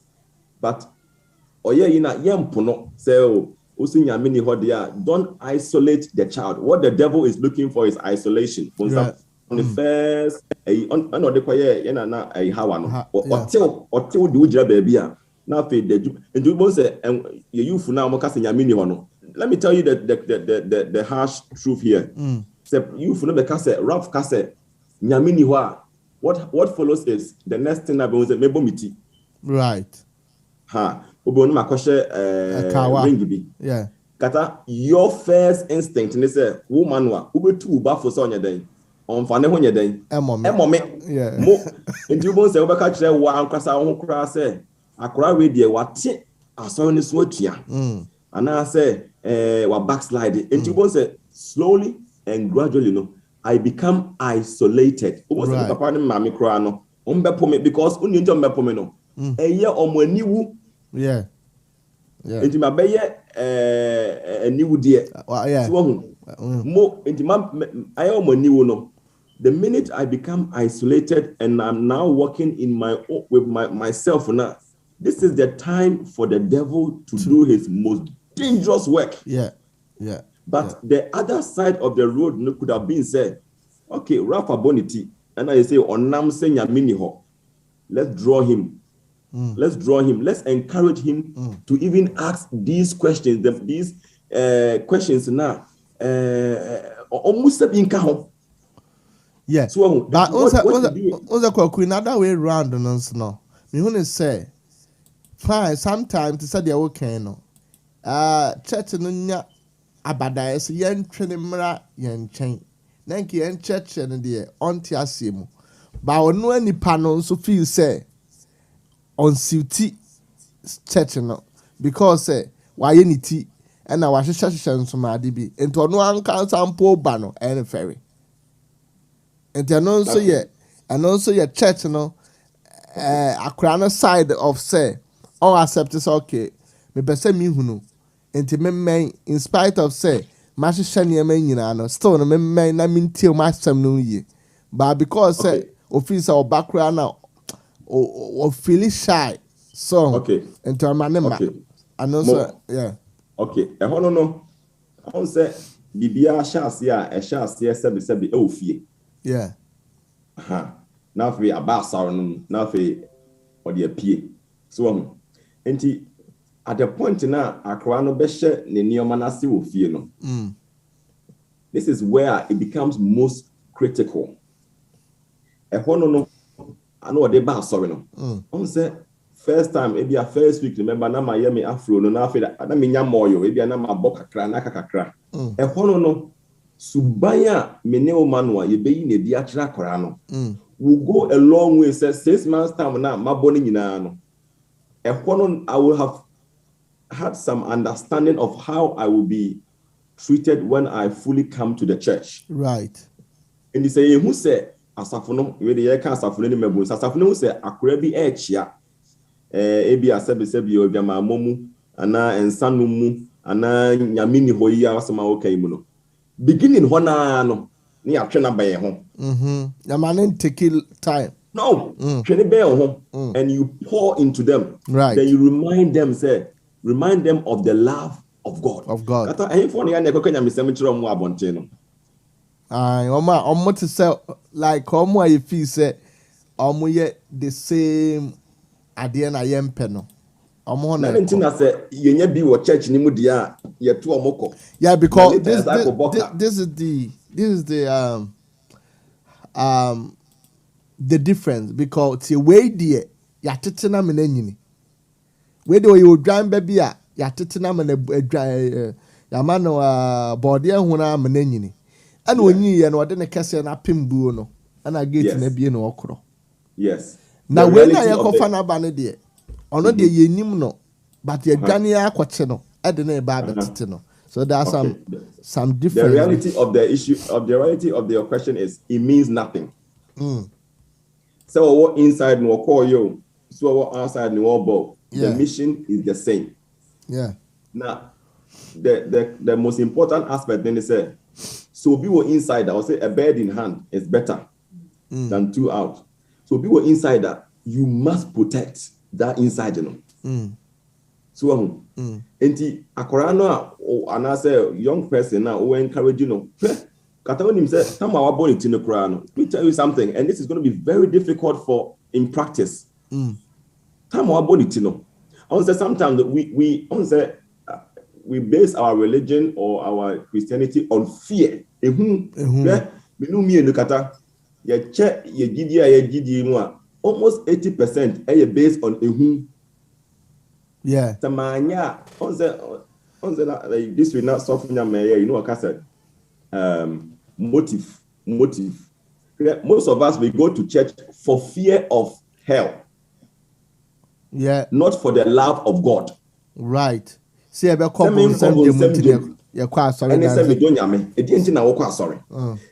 But don't isolate the child. What the devil is looking for is isolation. Right. On the first, let me tell you the harsh truth here. What follows is the next thing I've been right. Yeah. Kata, your first instinct is say woman wa ube tu ba for so nyeden on fa ne ho nyeden emome yeah mo enti you say ube ka kire wa ankwasa ho kra say akora we de wate aso ne so atua ana say wa backslide enti you say slowly and gradually no I become isolated. Right. Papa ne mama kra no ombepo me because unu nje ombepo me no eye omaniwu yeah enti mabeye aniwu de so mo enti aye omaniwu no the minute I become isolated and I'm now working in with myself now, this is the time for the devil to do his most dangerous work. But the other side of the road could have been said, okay, Rafa Boniti, and I say, Onam Senya Miniho, let's draw him. Let's draw him. Let's encourage him to even ask these questions. These questions now. Almost yeah. So, but also another way around, no. Me want to say, fine. Sometimes to say they okay, no. Church no nya abada es yen twene mra yen chen. Nanki yen church no de onti asemu. Ba ono anipa no so feel say on suiti church no because why ni ti and our shashan so ma de bi ento no anka sample ba no en ferry ento no so ye and also your church no akra side of say all accept is okay me pese mi hu no enti me in spite of say ma shashan ye man nyina no still no me na me ntie ma asem no ye but because say officer or background now or feel shy so okay into a man and also yeah okay no I want say bibia shasia sebi e ofie yeah now we abasa no now we or the pie so enti at the point now akra no be hye ne nioma na se ofie no this is where it becomes most critical no I know they ba sorry no. On say first time e bia first week remember na my yemi afro no na afeda na me nya moyo e bia na ma bokakra na kakakra. E hono no subaya mene o manua ye beyi na di akira akora no. We go a long way say 6 months time na maboni nyina no. E hono I will have had some understanding of how I will be treated when I fully come to the church. Right. And they say who say asafono we dey ka asafono ni mabu asafono say akora bi echia ebi asebesebi obiama momu ana ensanu mu ana nyamini hoyi asema okay mu no beginning ho na no ni atwe na baye ho yamane take time no twene baye ho and you pour into them right then you remind them of the love of God kata ehfo no ya na ekoka nyamesem kire mu abonte no omo to say like omo I feel say omo ye the same ade na yempe no omo na ntina say yenya bi wo church ni mu dia ye to omoko yeah because this is the difference because the way there ya tetena me nanyini we dey you dwan ba bia ya tetena me na ya ma no body ehun na me nanyini ana onyi ye no de ne kese na pembuo no ana gate na bie no okro yes na we na ye kofa na ba ne de ono de ye nim no but ye dwane ya akwache no e de na e ba betete no so there are some difference. The reality of the issue of the reality of your question is it means nothing. So what inside no call you so what outside no ball the mission is the same. Yeah. Now, the most important aspect then is so be inside. I will say a bird in hand is better than two out. So be inside that you must protect that inside, you know. So enti akora no and I say young person now who encourage you know. Katawa him say time our born in no. Let me tell you something, and this is going to be very difficult for in practice. Time our born no. I want to say sometimes we base our religion or our Christianity on fear. Almost 80% are based on yeah. This will not soften your mayor, you know what I said. Motive. Most of us we go to church for fear of hell. Yeah. Not for the love of God. Right. See, I be come sorry. And they say we don't yame. It didn't know sorry.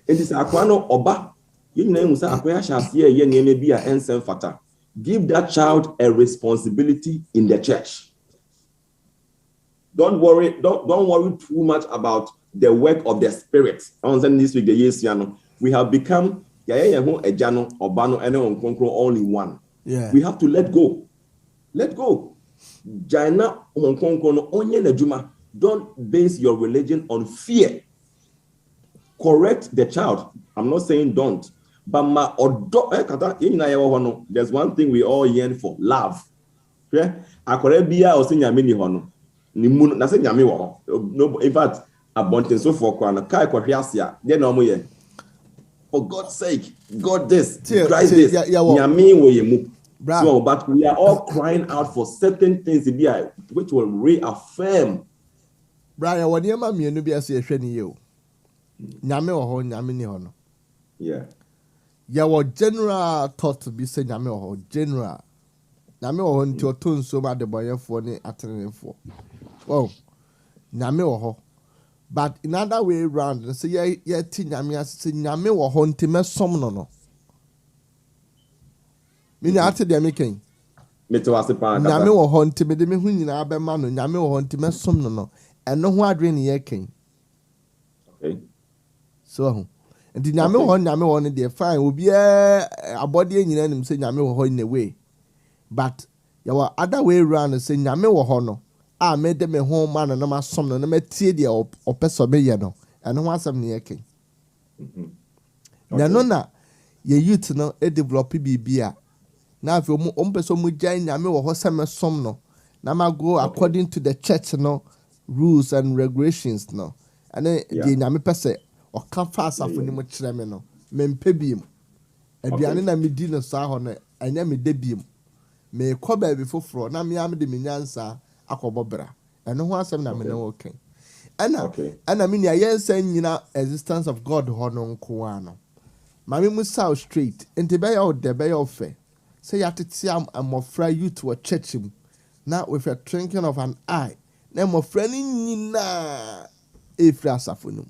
It is akwano oba. You know, akwaya shall ye name be a ensign fata. Give that child a responsibility in the church. Don't worry too much about the work of the spirit. This week we have become only one. Yeah. We have to let go. Let go. Don't base your religion on fear. Correct the child. I'm not saying don't. But there's one thing we all yearn for: love. Okay? In fact, for God's sake, God this, Christ this, so, but we are all crying out for certain things which will reaffirm. Brian, what do you mean? You be as a friend you. Nyame oho, nyame ni hono. Yeah. Ya wa general thought to be say nyame oho, general. Nyame oho nti oton so ma de boyefo ni atenefo. Wow. Nyame oho. But in other way around, say ye ti nyame as say nyame oho nti mesom no. Me na ate de making. Me to ase pa. Nyame oho nti me de me hu nyina abema no, nyame oho nti mesom no. Eno ho adwe ne ye ken. Okay. So, and the nyame ho ne dey fine. Obi abode nyina nim say nyame ho in a way. But your other way around say nyame ho no. Ah, made them a home man and ma som no na metie dey opeso be ye no. Eno ho asem ne ye ken. Na no na ye youth no e develop bibia. Na afi ompeso mu jan nyame ho sem som no. Na ma go according to the church no rules and regulations no. And then the nyame pese o kan fast afo ni mo kire me no me mpe biem aduane na me di no sa ho no anya me de biem me ko ba bi foforo na me am de me nyansa akobobra eno ho asem na me na wo ken ana me nia yensa nyina existence of God ho no nko ano ma me mu south straight enti be ya o de be ya ofe say ya tete am amofra you to a church mu na with a twinkling of an eye na amofra ni nyina efra safonum.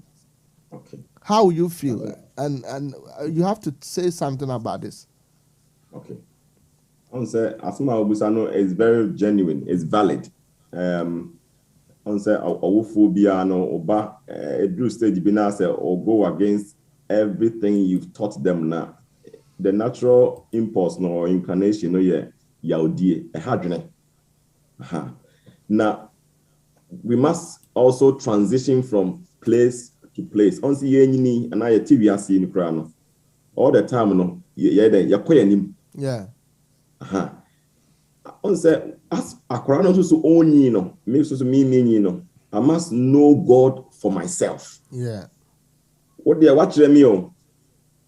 Okay. How you feel, and you have to say something about this. Okay. On say Asuma Obusano is very genuine, it's valid. On say Awuphobia no oba drew stage bina say or go against everything you've taught them now. The natural impulse no inclination no yaudie a hardne. Now we must also transition from place to place. On see any and I TV as in crown all the time no yeah. On say as a crown so only no me so me no I must know God for myself. Yeah. What they watch me on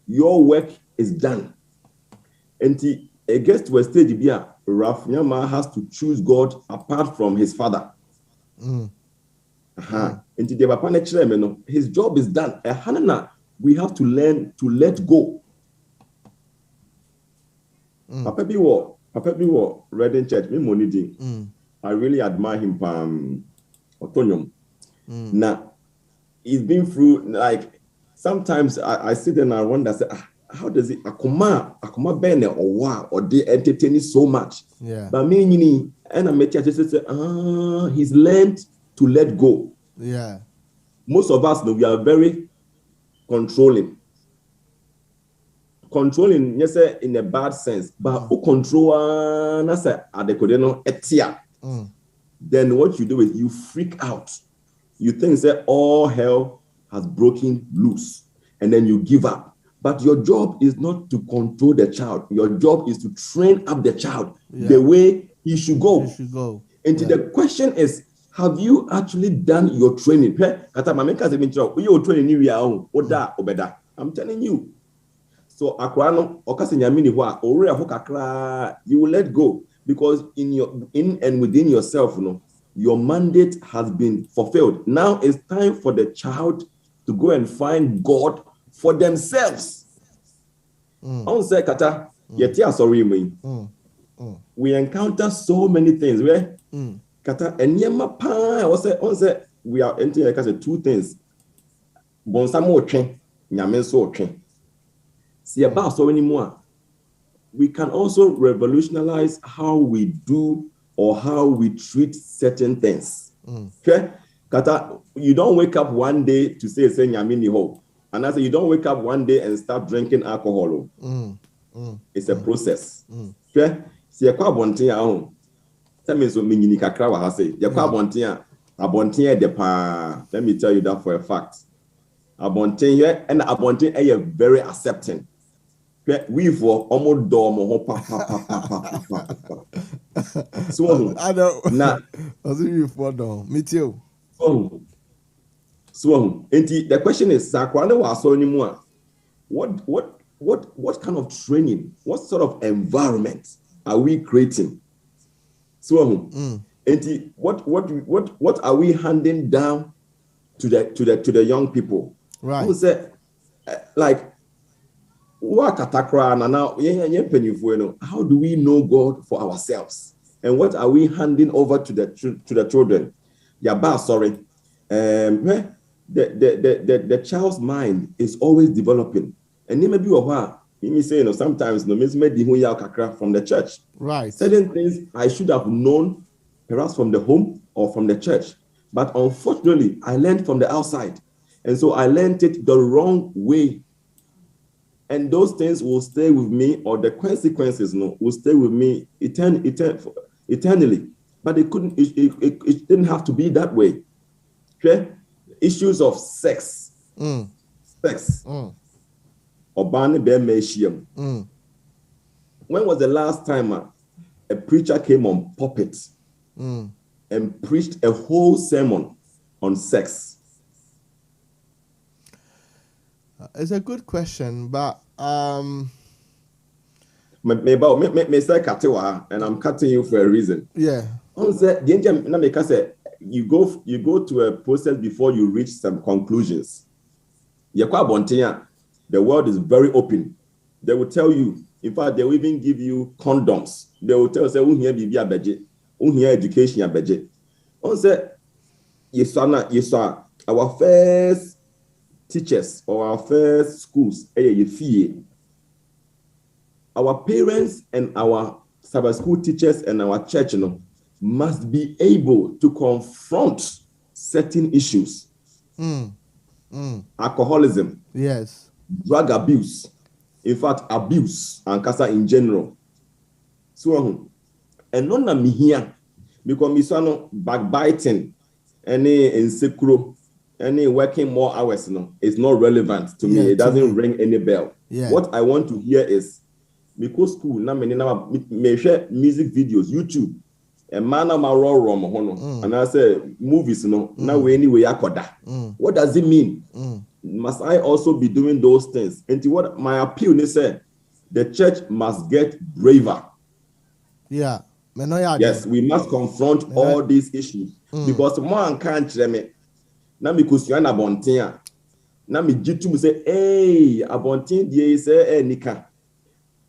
your work is done. And it gets to a stage where NYAMAAH has to choose God apart from his father. His job is done. We have to learn to let go. Papa Biwo, Reading Church, I really admire him. Now, he's been through, like, sometimes I sit there and I wonder, how does it akoma bene or they entertain it so much. Yeah. But me and I met just say he's learned to let go. Yeah. Most of us know we are very controlling. Controlling, yes, in a bad sense, but who control na say adekodeno etia. Then what you do is you freak out. You think that all hell has broken loose, and then you give up. But your job is not to control the child. Your job is to train up the child the way he should go. And the question is, have you actually done your training? I'm telling you. So you will let go, because in and within yourself, your mandate has been fulfilled. Now it's time for the child to go and find God for themselves. We encounter so many things where we are entering two things. We can also revolutionize how we do or how we treat certain things. Okay? You don't wake up one day to say nyamini ho. And I say you don't wake up one day and start drinking alcohol. It's a process. Okay? Si yakwa bonten ya ho. Tell me so minyini kakra wa ha say. Yakwa abonten de pa. Let me tell you that for a fact. Abonten here and abonten are very accepting. We for almost dorm so I don't na you for dorm. Me too. So the question is, what kind of training, what sort of environment are we creating? So what are we handing down to the young people? Right. Who say like how do we know God for ourselves? And what are we handing over to the children? The child's mind is always developing. And maybe sometimes from the church. Right. Certain things I should have known perhaps from the home or from the church. But unfortunately, I learned from the outside. And so I learned it the wrong way. And those things will stay with me, or the consequences will stay with me eternally. But it didn't have to be that way. Okay? Issues of sex. Sex. When was the last time a preacher came on pulpit and preached a whole sermon on sex? It's a good question, but me say katewa, and I'm cutting you for a reason. Yeah. You go to a process before you reach some conclusions. The world is very open. They will tell you, in fact, they will even give you condoms. They will tell you, education. Our first teachers or our first schools, our parents and our Sabbath school teachers and our church must be able to confront certain issues. Alcoholism, yes, drug abuse, in fact, abuse and cancer in general. So, and none me here because backbiting, any insecure, any working more hours, it's not relevant to me. It doesn't ring any bell. Yeah. What I want to hear is because school now me share music videos, YouTube, and man and I say movies now we anyway akoda. What does it mean? Must I also be doing those things? And what my appeal is said, the church must get braver. Yeah. Yes, we must confront all these issues because man can't me. Now because you are abontia. Now me jitu say, hey, abontin die say nika.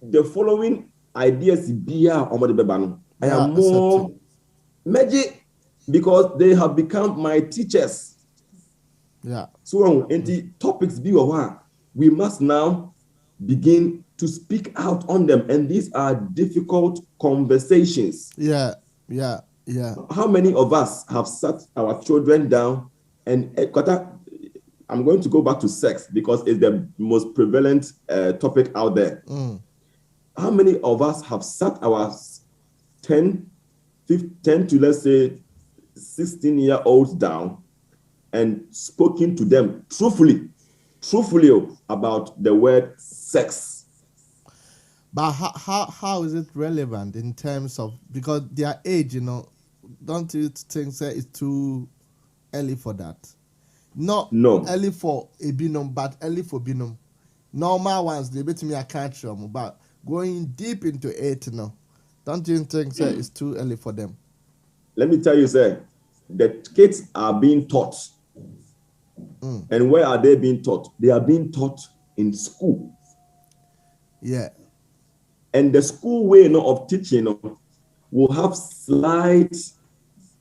The following ideas bia on the bebano. I am more magic because they have become my teachers. Yeah. So in the topics be we must now begin to speak out on them. And these are difficult conversations. Yeah. How many of us have sat our children down and I'm going to go back to sex because it's the most prevalent topic out there. How many of us have sat our 10 to, let's say, 16-year-olds down and spoken to them truthfully about the word sex? But how is it relevant in terms of, because their age, don't you think that it's too early for that? No. Early for a binum, but early for binum. Normal ones, they bet me I can't show them, but going deep into it, don't you think that it's too early for them? Let me tell you, sir, the kids are being taught. And where are they being taught? They are being taught in school. Yeah. And the school way of teaching will have slight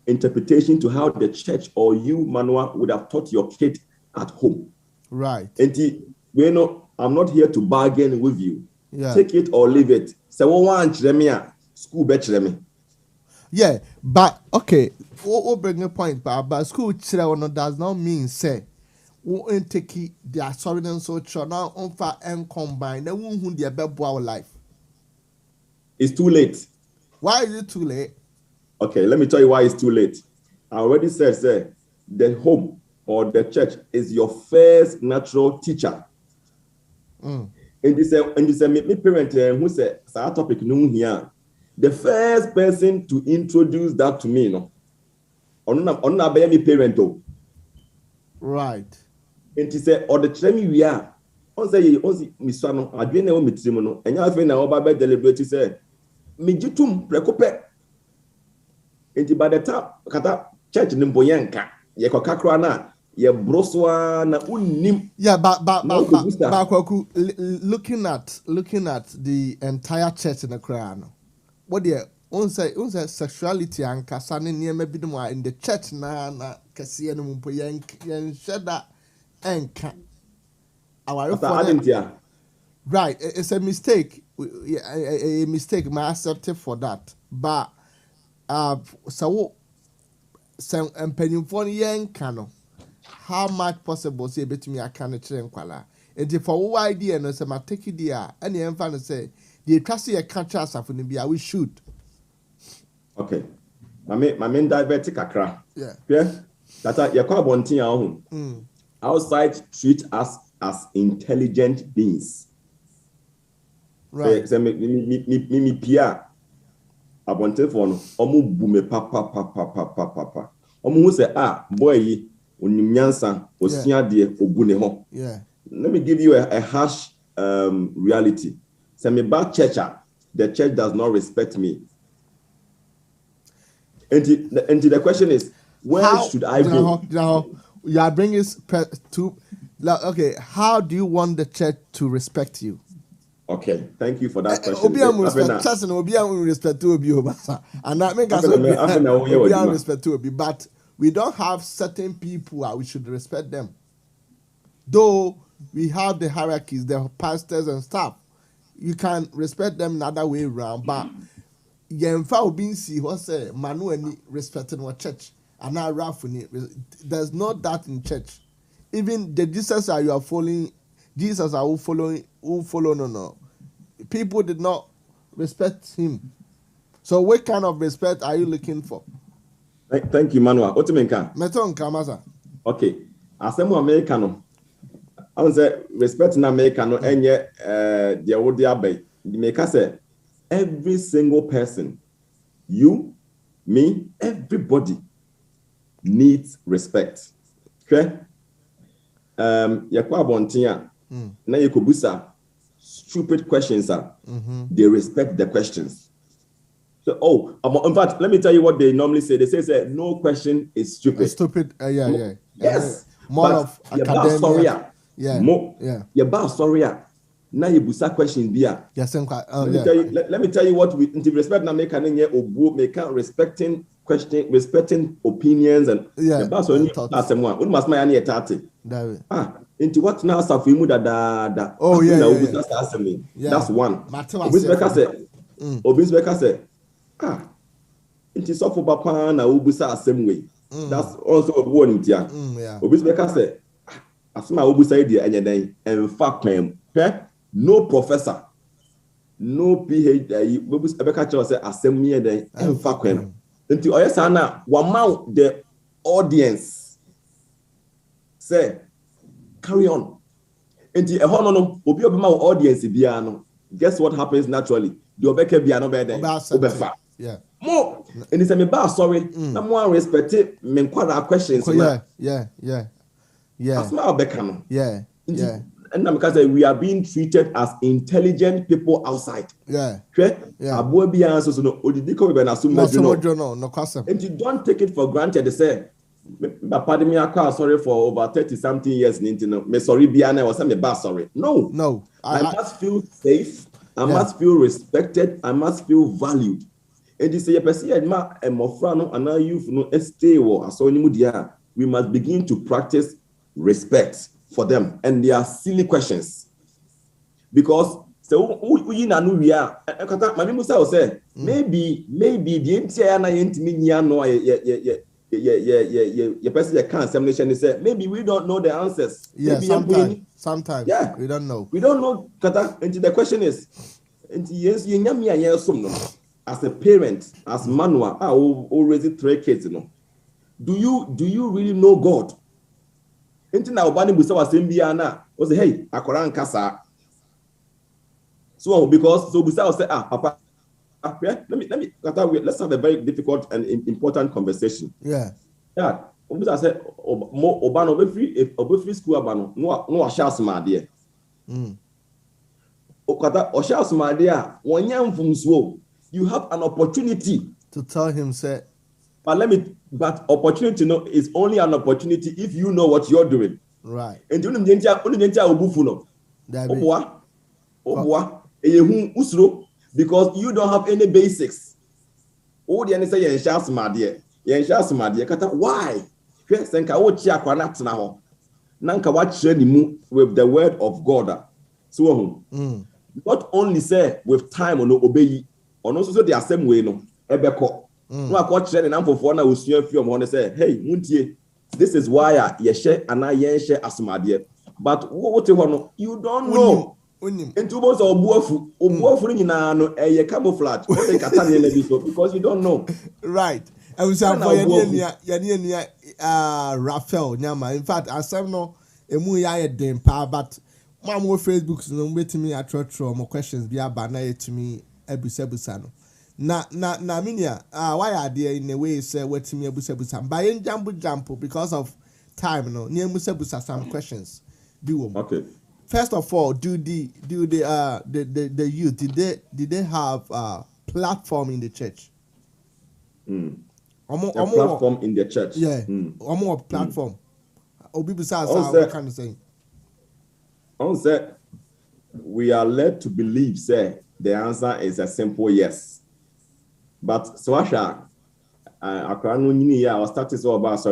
interpretation to how the church or you, Manoah, would have taught your kid at home. Right. And I'm not here to bargain with you. Yeah. Take it or leave it. Say, school me. Yeah, but okay, we'll bring a point, but school children does not mean say we take their sorry and so now on far and combine. They won't who their best our life. It's too late. Why is it too late? Okay, let me tell you why it's too late. I already said, sir, the home or the church is your first natural teacher. And you say, me parent who said, our topic no here. The first person to introduce that to me, on na be me parent. Right. And he said, or the tremi we are. On say, misano, I didn't know me trimono, and you have been our deliberate. He said, me jutum precope. And by the time kata church nimboyanka, ye kokakwana, ye broswa na unim. Yeah, but looking at the entire church in the crown. What the unse sexuality and kasane niema bidum in the church na kasiye no mpo yen sheda enka our right, it's a mistake. A mistake, my accept for that. But so empenyufo yen kano, how much possible say betumi aka chere nkwala. And for what idea no say ma take it there and the emfa no say the trust your country asafo no bia we should. Okay. My main divertic akra. Yeah. That you call bontin outside treat us as intelligent beings. Right. Say me pia abontin for no omu bume papa. Omu who say boy yi onim nyansa osua de obu ne ho. Yeah. Let me give you a harsh reality. Say me back church, the church does not respect me. And the question is, where should I go? You are bringing to, okay, how do you want the church to respect you? Okay, thank you for that question. But we don't have certain people we should respect them. Though we have the hierarchies, the pastors and stuff, you can respect them another way around. But Yemfa Obinsi was a Manu respecting what church and now Rafuni. There's not that in church. Even the Jesus are you are following, Jesus are who follow no. People did not respect him. So what kind of respect are you looking for? Thank you, Manoah. What do you mean? Meton Kamasa. Okay. As I'm American, I would say respect in America no enye the old bay. The maker say every single person, you, me, everybody needs respect. Okay? Yakwa bontia na yekobusa stupid questions they respect the questions. So in fact, let me tell you what they normally say. They say no question is stupid. Stupid, yeah. Yes. More but of academia. Your boss sorry. Now you busa questions beer. Yes, let me tell you what we respect na make respecting question, respecting opinions and the boss only ask someone. What must my any 30? into what now safimu da. Oh yeah. That's one. Obisbeka say into so for papa na ubusa asem way. That's also a warning tia. Obisbeka say asma ubusa idea enye en fact no professor, no PhD. Obisbeka cho say asem me den en fact into oyesa na wamount the audience say carry on. Into a hono obi my audience bia no. Guess what happens naturally? The obeke bia no be there. Obefa. Yeah. More. And it's a me sorry. Na more respect me kwara questions. Yeah. Asma obeka no. Yeah. And because we are being treated as intelligent people outside. Yeah. Abo bia so no odidiko be na assume no. No kwasem. And you don't take it for granted. They say pardon me, I sorry for over 30 something years. Me sorry, Biana was me bad sorry. No. I must feel safe. I must feel respected. I must feel valued. And you say, ma mofrano and our youth no stay wo aso ni mudia. We must begin to practice respect for them and their silly questions. Because so we na no we are. Mami Musa say maybe the entire na yentimi nya no your person can't examination say maybe we don't know the answers. Yeah, sometimes. Yeah, we don't know. And the question is, yes, as a parent, as Manoah, who raised 3 kids, do you really know God? Into now, Bani Busa was saying, was hey, Akoran Kasa. So because so Busa say, Papa. Let's have a very difficult and important conversation. Yeah. I said, Obano free school abano no ashas ma dear. Okata oshas ma dear. Wanyam from so you have an opportunity to tell him say. But opportunity is only an opportunity if you know what you're doing. Right. And you obufuno. Obwa eyehu usro. Because you don't have any basics. Oh, the answer is yes, my dear. Why? With the word of God. So, not only say with time or no obey, or also so the same way no. Ebeko. No, I got training and for now we see a few more say, hey, Muntie, this is why I share and I share as my dear. But what you don't know. And two months or buafu na no camouflage because you don't know. Right. I was saying RAFAEL nyama. In fact, I said no emu ya dem pa but more Facebook no wait me atro more questions be aba na to me ebusebusa no. Na minia why are there in a way say wait me ebusebusa. By en jump because of time no. Ni ebusebusa some questions. Okay. First of all, do the youth did they have a platform in the church? A platform in the church. Yeah. More platform. What kind of saying? We are led to believe, say the answer is a simple yes. But so I was starting so about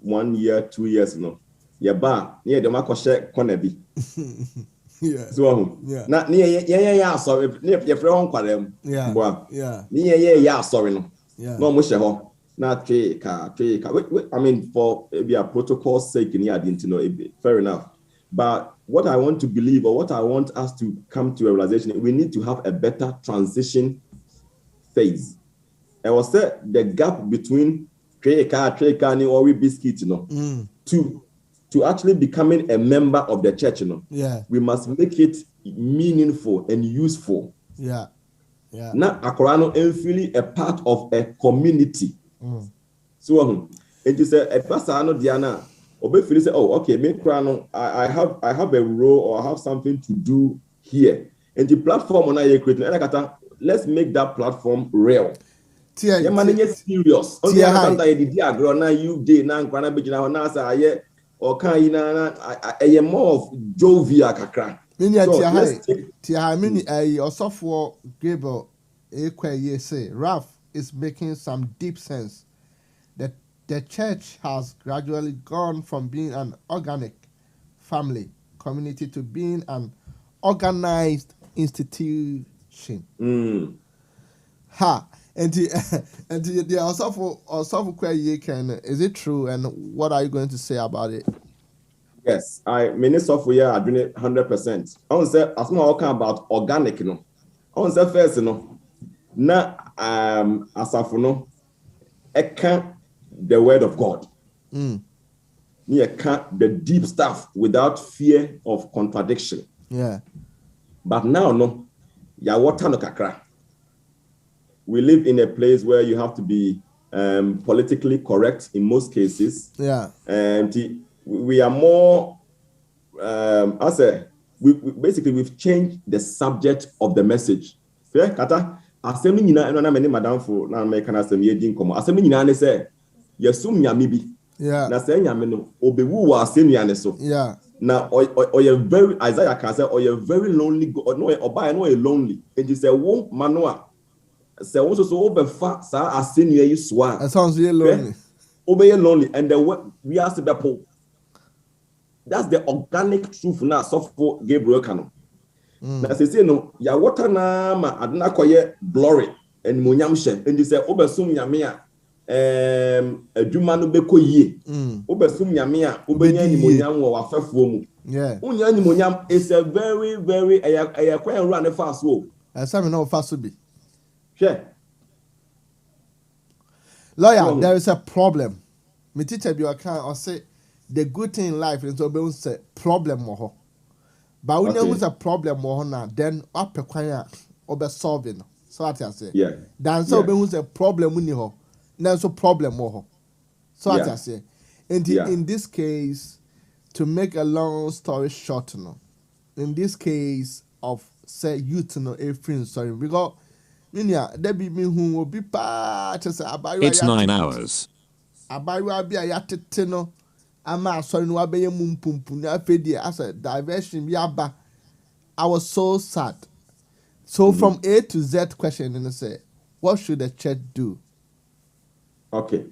1 year, 2 years no. Yeah, the Makoshe Konebi. Yeah. So, not near sorry, if your friend Quadem. Yeah. Sorry, no. Yeah. No, Mushaho. Not take. I mean, for maybe a protocol sake, I didn't know. Fair enough. But what I want to believe, or what I want us to come to a realization, we need to have a better transition phase. I was said the gap between Treka, or we biscuit, to actually becoming a member of the church, we must make it meaningful and useful. Yeah. Now, Akorano and feeling a part of a community. So, and you say, a pastor, Diana, or say, oh, okay, I have a role or I have something to do here. And the platform on I creating, let's make that platform real. Serious. Or kind a more of jovial kakra. Software Gabriel say Ralph is making some deep sense that the church has gradually gone from being an organic family, community to being an organized institution. Ha! And the also can, is it true? And what are you going to say about it? Yes, many software are doing it 100%. I want to say, as much talking about organic, I want to say first, na asafo no, eka the word of God. Me eka the deep stuff without fear of contradiction. Yeah. But now, no, ya water no kakra. We live in a place where you have to be politically correct in most cases. Yeah. And we are more, I say, we've changed the subject of the message. Yeah, kata. Asemi nyina eno na meni madam for na me kana asemi edi nkomo. Asemi nyina ne say yesum nyame bi. Yeah. Na say nyame no obewu wa asemi ane so. Yeah. Na oye very Isaiah can say oye very lonely God. No oba no lonely. And he say wo Manoah. Say wo so obefa sa asemi yi so a. It sounds really lonely. Obey lonely and the we are the people. That's the organic truth now. So for Gabriel Kano. Na say no ya water na ma adna koye glory and munyam she and say obesum nyame a adwuma no beko yie obesum nyame a obenya ni munyam wo wafafuo mu yeah unya ni munyam is a very kwan run fast wo asami no fast be sure lawyer there is a problem me teacher bi can or say the good thing in life is to be say problem mo. But when there was a problem more now, then up a quire or solving. So I say, yeah. Then so when was a problem when you then so problem more. So I say, and in this case, to make a long story short, in this case of say youth a friend sorry because there be me who will be part about it's 9 hours. About be a yatino. Ama sorry no abeye mumpumpu na afedi as a diversion bi aba. I was so sad. So from A to Z question and say, what should the church do? Okay.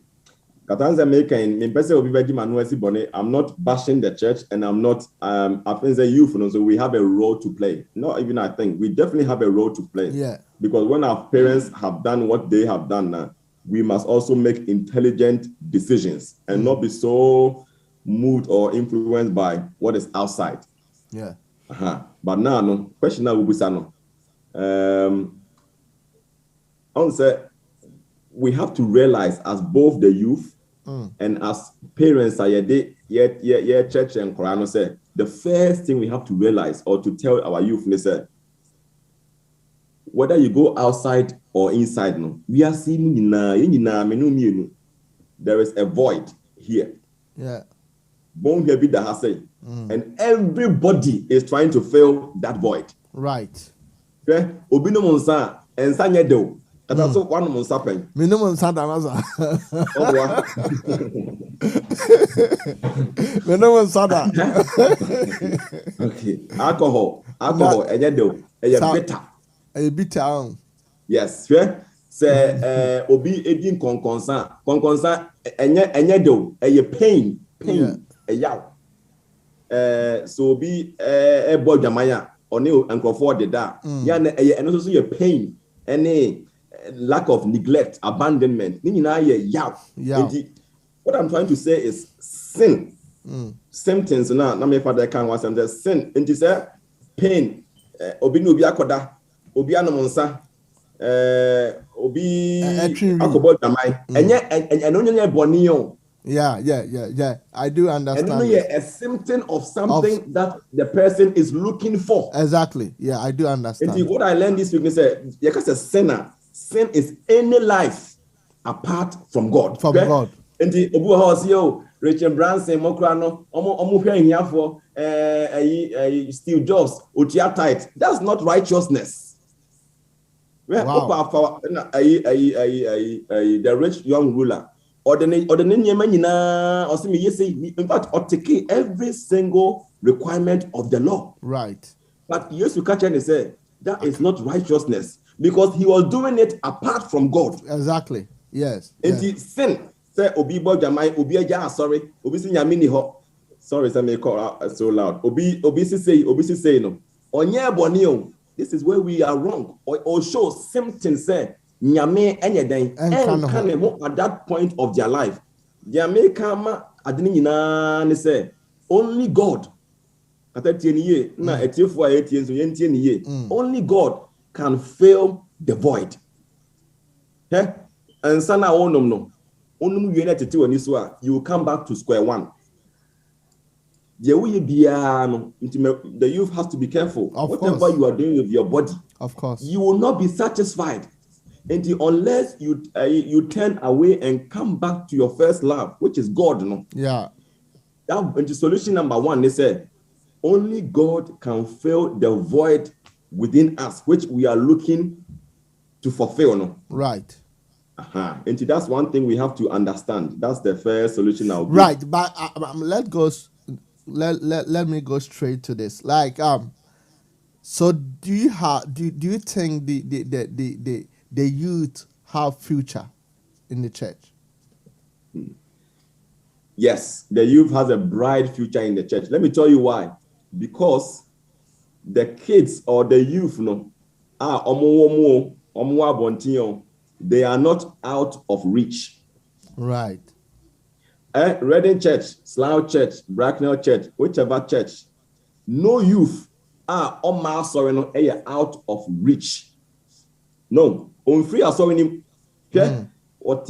Katanza making me person will be ready Manoah Sibone. I'm not bashing the church and I'm not I think the youth, so we have a role to play. Not even I think we definitely have a role to play. Yeah. Because when our parents have done what they have done now, we must also make intelligent decisions and not be so moved or influenced by what is outside. Yeah. But now, no question now will be no. I want to say we have to realize as both the youth and as parents are church and Quran say the first thing we have to realize or to tell our youth is whether you go outside or inside, no, we are seeing there is a void here. Yeah. And everybody is trying to fill that void. Right. Okay? Obino monsa ensanye do. Kata so one monsa pen. Minimum santa maza. Minimum santa. Okay. Alcohol enye do. Bitter. Bitter. Yes, yeah. Say obi edin konkonsa enye do. Pain. Yeah. So be a boy Jamaya or new and for the da. And also your pain, any lack of neglect, abandonment. What I'm trying to say is sin. Symptoms now. Now, my father can was and sin. And it's a pain. Obi no bi akoda. Obi anomonsa. Obi akobo Jamai. And only boniyo. Yeah. I do understand. And a symptom of something that the person is looking for. Exactly. Yeah, I do understand. And what I learned this week is because a sinner, sin is any life apart from God. From God. And the Obu House, Rachel Branson, Mokrano, Omu here for Steve Jobs, Utia tight. That's not righteousness. Wow. The rich young ruler. In fact, or take every single requirement of the law. Right. But yes, you catch and say that is not righteousness because he was doing it apart from God. Exactly. Yes. And the sin say obi boy jamai obi eja sorry obi sin yamini ho Sorry, I may call out so loud. Obisi say no. Onye bonio. This is where we are wrong. Or show symptoms say nyame enye den and at that point of their life. Nyame kama adini nyina ne say only God. Only God can fill the void. And sana onum no. Onum you will come back to square one. The youth has to be careful. Whatever you are doing with your body, of course, you will not be satisfied unless you turn away and come back to your first love, which is God. No? Yeah. That solution number one, they said, only God can fill the void within us, which we are looking to fulfill. No? Right. And that's one thing we have to understand. That's the first solution now. Right, but let me go straight to this. Like, so do you think the youth have future in the church? Yes, the youth has a bright future in the church. Let me tell you why. Because the kids or the youth, they are not out of reach. Right. Reading Church, Slough Church, Bracknell Church, whichever church, no youth are out of reach. No. On free him. Okay? Or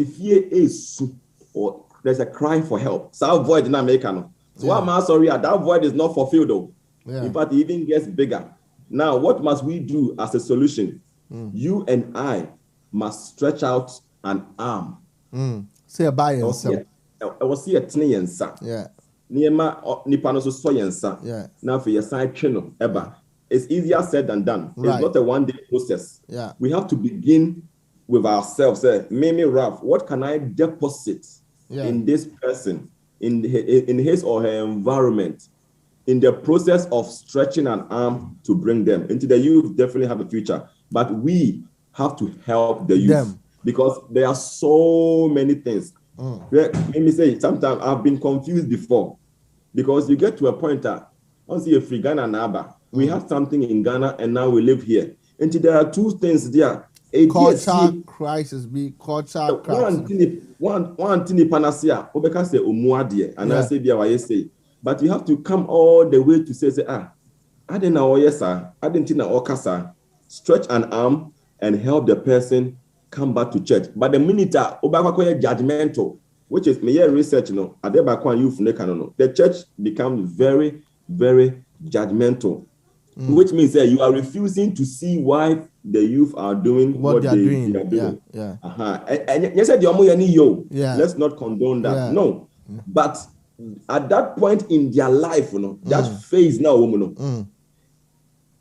there's a cry for help. So void in America. So that void is not fulfilled though. Yeah. In fact, it even gets bigger. Now, what must we do as a solution? You and I must stretch out an arm. Say a buy yourself. I was here at Tniensa. Yeah. Niema Nipano Soyensa. Yeah. Now for your side channel, Eba. It's easier said than done. Right. It's not a one-day process. Yeah. We have to begin with ourselves. Mimi Ralph, what can I deposit in this person, in his or her environment, in the process of stretching an arm to bring them into the youth? Definitely have a future, but we have to help the youth because there are so many things. Let me say, sometimes I've been confused before because you get to a point that once you're free Ghana Naba, we have something in Ghana and now we live here. And there are two things there. Culture crisis, culture crisis. One thing panacea, Obeka say umuadie, and I say be why say. But you have to come all the way to say I didn't know yes sir, I didn't know okasa. Stretch an arm and help the person come back to church. But the minute Obaka judgmental, which is me research, the church becomes very, very judgmental, which means that you are refusing to see why the youth are doing what they are doing. Yeah. And you said let's not condone that. Yeah. No. But at that point in their life, that phase now,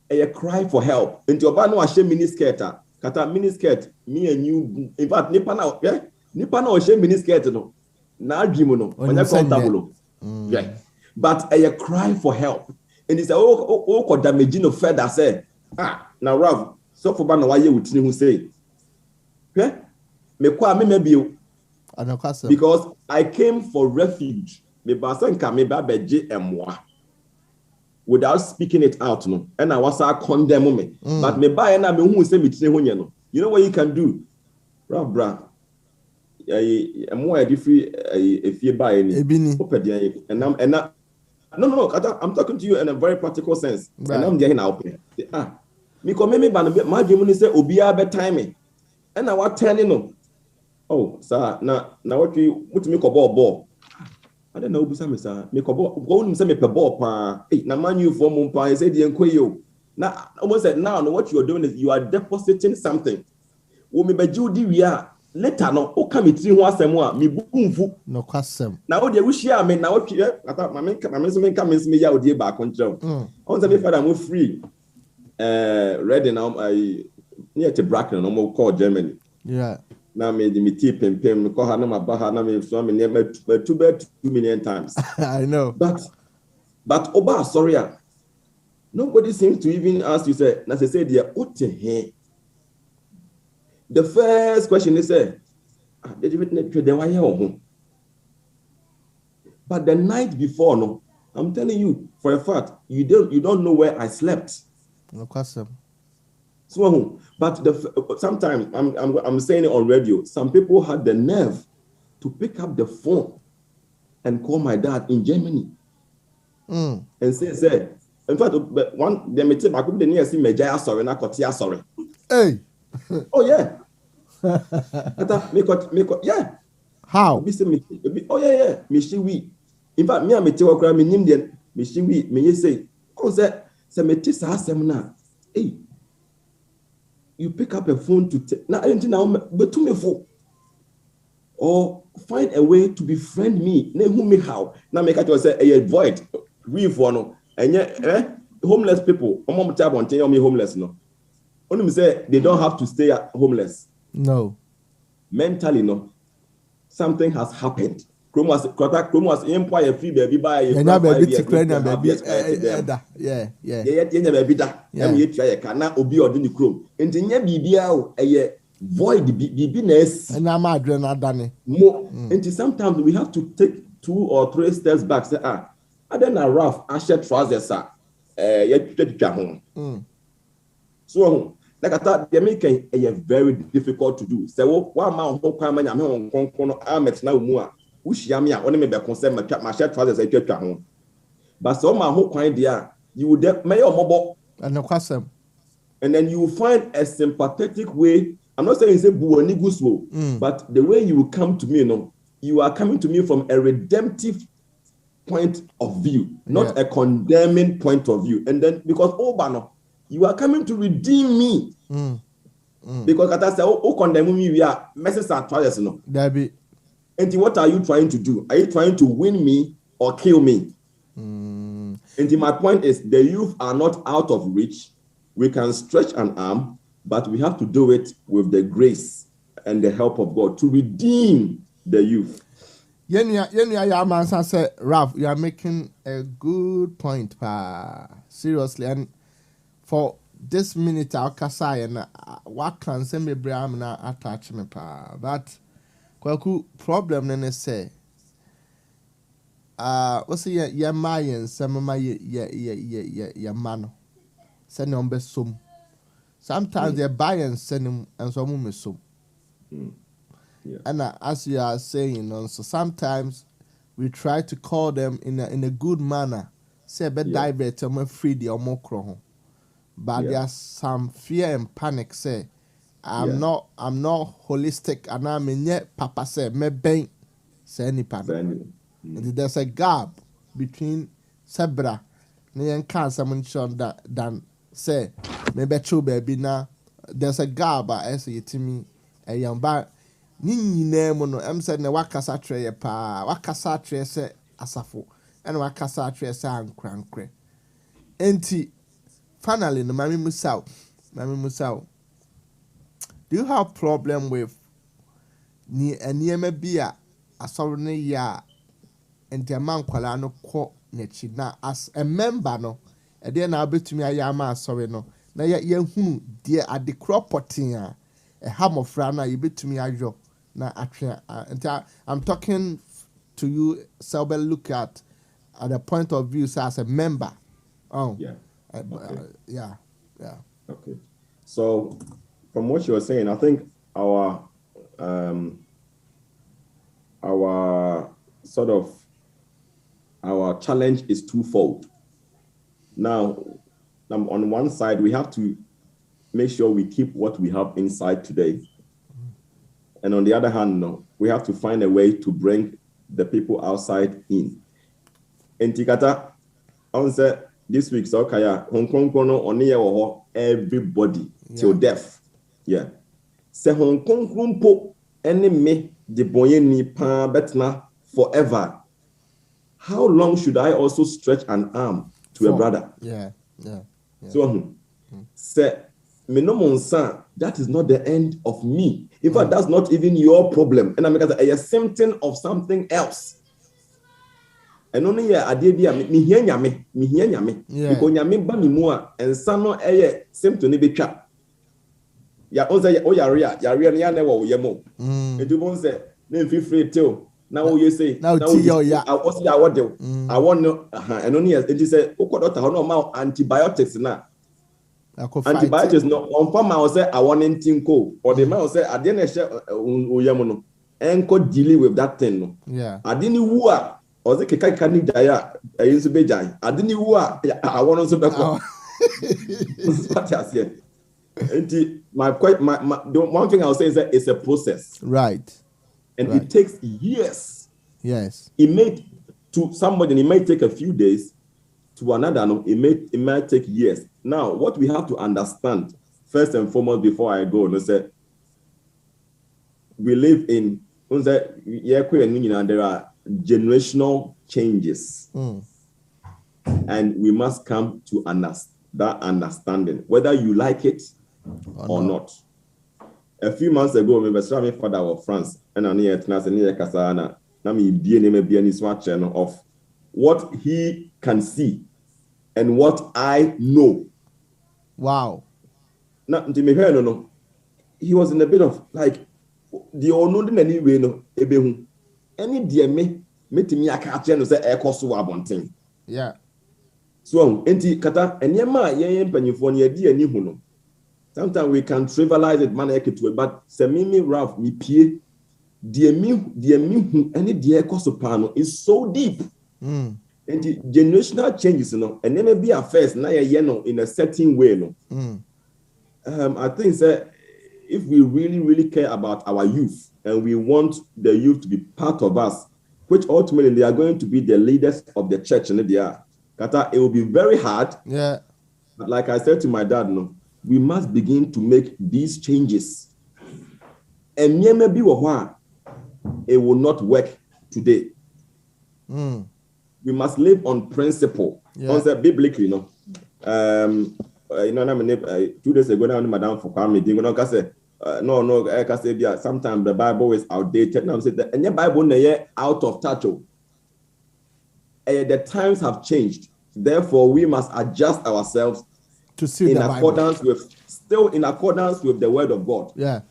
a cry for help. Into your bano ashe miniskirt. Kata miniskirt, me and you. In fact, nipa na ashe miniskirt no. Na dream no. Comfortable. Yeah. But a cry for help. And it's a damage no feather say. Now Rav, so for bano waye wutini who say. Okay? Me kwa me maybe. Because I came for refuge. Me basanka me ba beje emwa. Without speaking it out, no, and I was condemn me. But me buy na me who say me no. You know what you can do, bra. More different if you buy any. And no. I'm talking to you in a very practical sense, right. And I'm there now. Me come me ban my dream say obia be time, and I was telling no. Oh, sir, now what me ko ball. I don't know who some sir. Me ko go say me pe ball pa. Na man you for mum pa say the enkoyo. Now almost said now what you are doing is you are depositing something. Wo me beju di wi a later no o ka me tiri ho asem a me bumfu no kwasem. Na o de wo hia me na what ata mame so me ka me ya odi ba kontrem. On say me father mo free ready now near to Bracknell no more call Germany. Yeah. Now me the tea pem call her na my baha na me so me never 2 million times. I know. But Oba sorry. Nobody seems to even ask you say na say they are ote. The first question is say did you witness the why home? But the night before no I'm telling you for a fact, you don't know where I slept. No question. So, but sometimes I'm saying it on radio. Some people had the nerve to pick up the phone and call my dad in Germany and say, in fact, one they may take I could be near see Majaya sorry, not Kotia sorry. Hey. Oh yeah. Yeah. How? Oh yeah. We. In fact, me and me tell me name the me say, oh say me na. Hey. You pick up a phone to now anything now but to me for or find a way to befriend me. Ne who me how now make it say a void we for no and homeless people. Mom tell on tell me homeless no. Only say they don't have to stay homeless. No. Mentally no. Something has happened. Chromos empire free baby by baby yeah. Baby da. You try a cana obi or the chrome. And nya bibia a void bibiness. And I'm adrenaline. More. And sometimes we have to take 2 or 3 steps back. Say, I then a rough asher trousers, sir. So, like I thought, they make a very difficult to do. So, one man who come and I'm on met now more. Ushiamia only may be concerned my shirt trousers. I get home. But some man who kind there, you would may or mobile and no question. And then you will find a sympathetic way. I'm not saying it's a buoniguswo, but the way you will come to me, you are coming to me from a redemptive point of view, not a condemning point of view. And then because you are coming to redeem me. Because I say, condemn me, we are messages are twice, Debbie. And what are you trying to do? Are you trying to win me or kill me? And my point is, the youth are not out of reach. We can stretch an arm, but we have to do it with the grace and the help of God to redeem the youth. Yenya said, Ralph, you are making a good point, seriously. And for this minute, I'll say, and what can send me Brahmana attach me, but kwaku problem then say, what's the ya Mayan, some of my ya mano, send on best sum. Sometimes they're buying send him and some women sum. And as you are saying, so sometimes we try to call them in a good manner. Say, but divert them free the omokro. But there's some fear and panic. Say, I'm not holistic, and I'm in yet. Papa say, me bang, say any panic. There's a gap between Sabra, and can't someone show that than say, maybe true baby now. There's a gap, I say to me, a young but. Nini name no em said na wakasa treye pa wakasa treye se asafo and wakasa treye se ankrankre enti finally no mami musao do you have problem with ni eniema bia asoro ne ya enti ama nkwala no ko nechi na as a member no e de na obetumi ayama asoro no na ye hunu de ade cropotin a hamofra na ye betumi ajo. I'm talking to you, Selber, look at the point of view so as a member. Okay. Okay. So, from what you were saying, I think our challenge is twofold. Now, on one side, we have to make sure we keep what we have inside today. And on the other hand, we have to find a way to bring the people outside in. And Tikata, I want to say this week, so Kaya, Hong Kong, everybody till death. Yeah. Se Hong Kong rumpo enemy de boyeni pa betna forever. How long should I also stretch an arm to a brother? Yeah. So, say, that is not the end of me. In fact, that's not even your problem. And I'm a symptom of something else. And only here, I did me hear yame. Because yame ba mi mua and sano a symptom be trap. Ya onza ya ria ya never yemo. And you won't say, then feel free too. Now you say now yeah. I want no and only it is a doctor no antibiotics na. Antibiotics no on form I say I want anything ko or the man say I didn't share no enko deal with that thing no. Yeah. I didn't woo or the keka ni jaya I used to be jai. I didn't woo I want also back. What I said. The one thing I'll say is that it's a process. Right. And it takes years. Yes. It may to somebody, it may take a few days. To another, no, it might take years. Now, what we have to understand, first and foremost, before I go, we live in there are generational changes. And we must come to that understanding, whether you like it or not. A few months ago, my father of France, and I near Kasana, of what he can see and what I know. Wow. Now, no. He was in a bit of like the unknown anyway, no, any dear me to me, I can't tell you say a cost to one thing. Yeah. So, kata, and yama, penny for near dear Nihuno. Sometimes we can trivialize it, man, but Semimi Ralph, me pie, dear me, any dear Cosopano is so deep. And the generational changes, and they may be affairs, now in a certain way. I think that if we really care about our youth and we want the youth to be part of us, which ultimately they are going to be the leaders of the church, and it will be very hard. Yeah. But like I said to my dad, we must begin to make these changes. And maybe it will not work today. We must live on principle. Yeah. Biblically, 2 days ago, now, Madam for coming, sometimes the Bible is outdated. Now, and the Bible is out of touch. The times have changed. Therefore, we must adjust ourselves to see in accordance with the word of God. Yeah.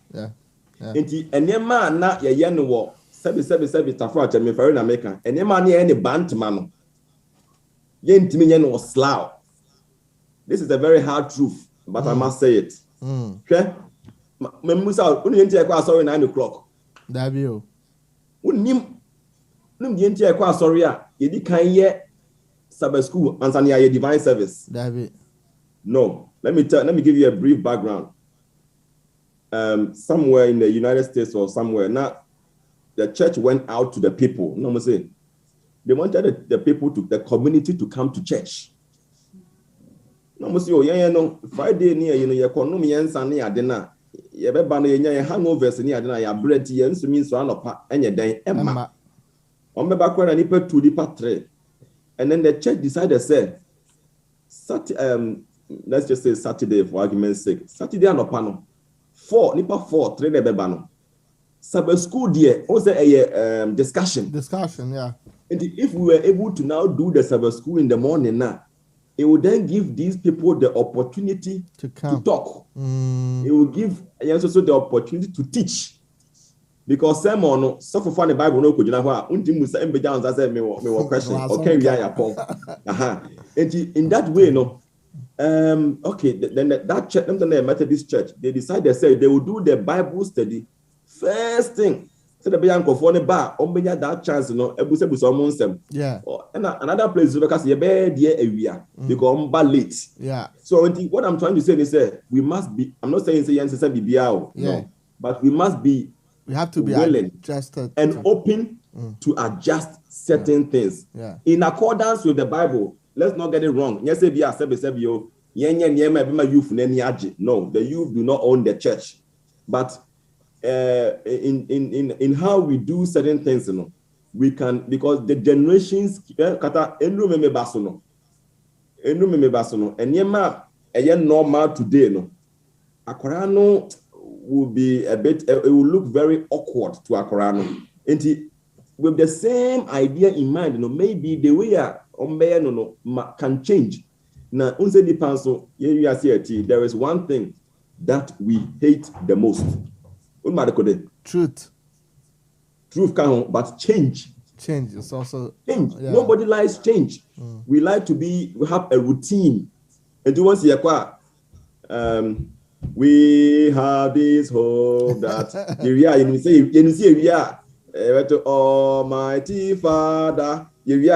And your man na ye no sebi tafra che me fere na America. And your man ye any bantman. Ye ntimi ye no slow. This is a very hard truth, but I must say it. Okay? Me musa unu ye ntie kwa sorry 9 o'clock. That be you. Unim ye ntie kwa sorry a ye di kan ye Sabbath school and ye divine service. That be. No, let me give you a brief background. Somewhere in the United States or somewhere, now the church went out to the people. No, I'm saying they wanted the people the community to come to church. No, no. Friday near your economy and Sunday at dinner. You have hangovers near dinner. Your bread tea and so means one of and your day. Emma. On the backward and nipper to the patre. And then the church decided, say, let's just say Saturday for argument's sake. Saturday and panel. 4, 3 bebano. Sabbath school dear, also a discussion. Discussion, yeah. And if we were able to now do the Sabbath school in the morning now, it would then give these people the opportunity to talk. It will give also the opportunity to teach. Because sermon, so for the Bible no could unti and be down as me question. Okay, we are and in that way, no. Okay, then that church, the Methodist church, they decided they will do the Bible study first thing. So the young for the bar, that chance, yeah. And another place because you bear dear area because late. Yeah. So what I'm trying to say is we must be. I'm not saying no, but we must be. We have to be willing adjusted and open to adjust certain things in accordance with the Bible. Let's not get it wrong. Yes, no, the youth do not own the church, but in how we do certain things, we can, because the generations and normal today, will be a bit, it will look very awkward to Akorano. And with the same idea in mind, maybe the way can change. Now, there is one thing that we hate the most. Truth. truth can, but change. Change is also Change. Yeah. Nobody likes change. We like to have a routine. And you want to see we have this hope that you see Almighty Father. It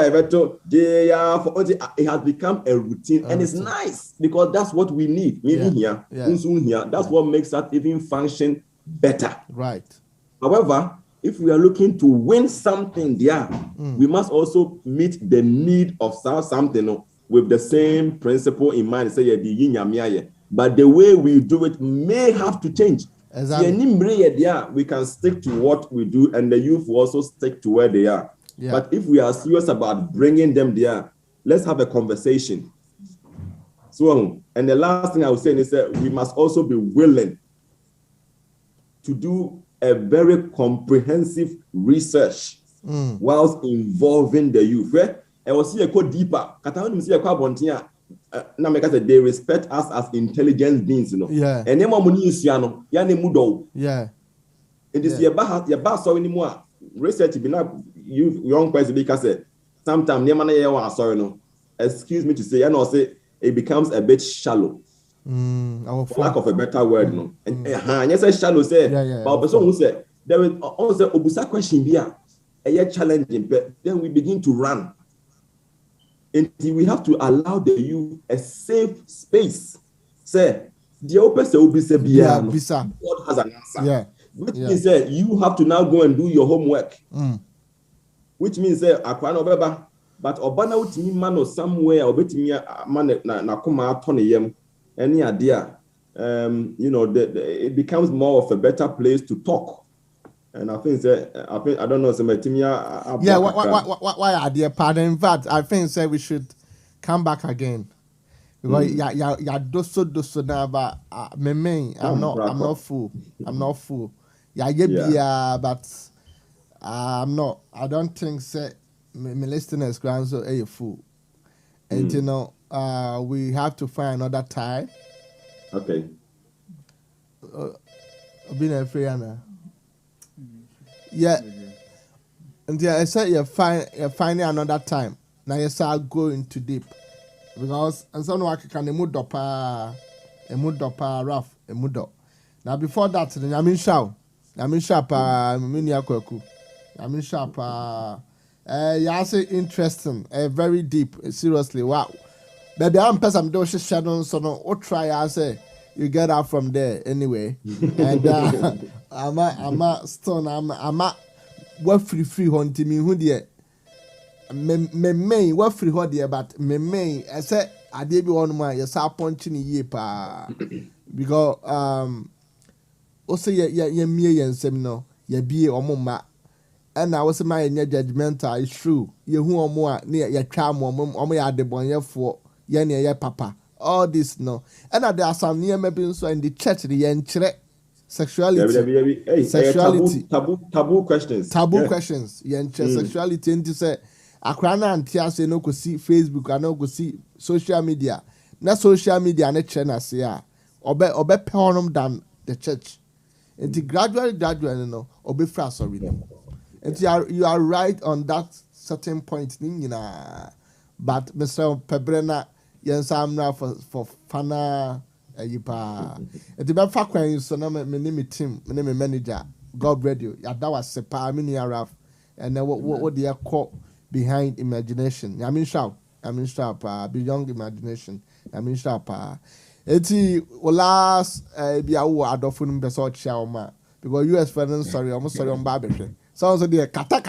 has become a routine, and it's nice because that's what we need. Here. That's what makes us even function better. Right. However, if we are looking to win something there, we must also meet the need of something with the same principle in mind. Say, but the way we do it may have to change. Exactly. We can stick to what we do, and the youth will also stick to where they are. Yeah. But if we are serious about bringing them there, let's have a conversation. So, and the last thing I would say is that we must also be willing to do a very comprehensive research whilst involving the youth. And we'll see a code deeper. They respect us as intelligent beings, Yeah. And Yeah. it is your boss or anymore. Research be not young person because sometimes excuse me to say, and also it becomes a bit shallow. For lack of a better word, no. And yes, shallow say, but person who said there is also obusa question here, a challenging, but then we begin to run. And we have to allow the youth a safe space. Say, the open say obisa God has an answer. Yeah. Which means that you have to now go and do your homework. Which means that but obana utimi man somewhere obetimi man na kuma atone yem any idea. It becomes more of a better place to talk. And I think I don't know, why are there pardon? In fact, I think we should come back again. Because doso now, but I'm not full. But I'm not. I don't think my listeners grand so a fool. And we have to find another time. Okay. Being a free Anna. Yeah. And I said you're finding another time. Now you start going too deep. Because and so I can a mudopa rough a mudo. Now before that, then I'm in sharp miniakweku. I'm in sharp you say interesting, very deep, seriously. Wow. Baby, I'm person do shadow so no try I say you get out from there anyway. And I'm what free hunting me who dear me what free hot dear but me I said I did be one my yes I punching ye pa because also ye me and seminar ye be or mama and I was my judgmental is true ye who or more near your charm or me at the bon for ye papa all this no and there are some near maybe so in the church the yen sexuality. Taboo questions. Questions. Sexuality. And to say, Akrana and Tia say no go see Facebook, I no go see social media. Na social media ne chena say obe peonum than the church. And gradually no obe fra sorry them. And you are right on that certain point. But Mr. Pebrena yes I'm now for fana. It's about fact when you so now my name team, my name manager, God Radio. Yeah, that was sepa mini Raf, and then what they are called behind imagination. I mean sharp, beyond imagination. I mean sharp. Eti last be a war adofun beso chiama because US friends sorry almost sorry on barbecue. Sounds like the kata.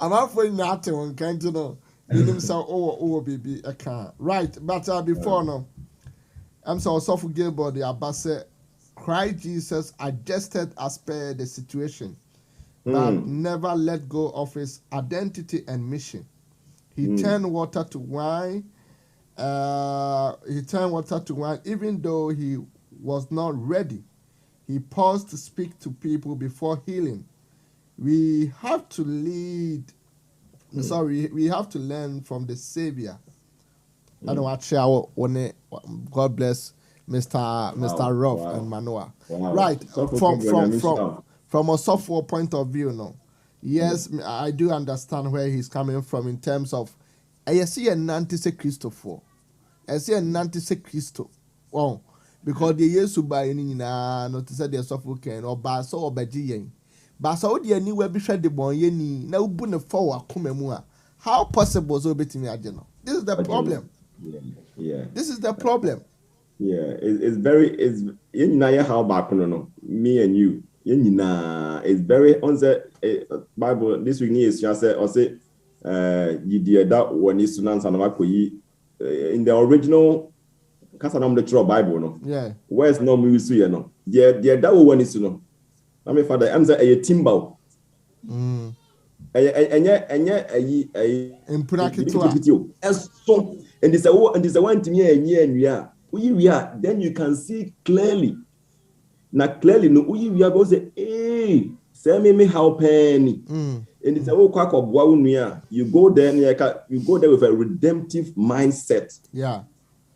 I'm out for nothing one can't you know. Baby, I can't. Right, but before no, I'm so for Gilbert the Abbas Christ Jesus adjusted as per the situation, but never let go of his identity and mission. He turned water to wine. Even though he was not ready. He paused to speak to people before healing. We have to we have to learn from the Savior. I don't watch our God bless Mr. Rolf and Manoah. Wow. Right. So From a software point of view, no. Yes, I do understand where he's coming from in terms of I see a Nanti se Christopher. I see a Nanti se Christo. Oh, because the years to buy any not to say the software can or basso or baji. Basso the anywhere be shed the boy yeni now bun forward come. How possible so betting me ageno? This is the problem. Yeah. This is the problem. Yeah, it's how back no me and you. It's very on the Bible this week is just say or say you did that when is and in the original the true Bible no. Yeah. Where's no music you know. Yeah, that one is no. I mean father I'm say a timbal. And this a one to me and yeah. We are then you can see clearly. Now clearly no we are going to say hey say me how penny. And it's a whole quack of you go there and you go there with a redemptive mindset. Yeah.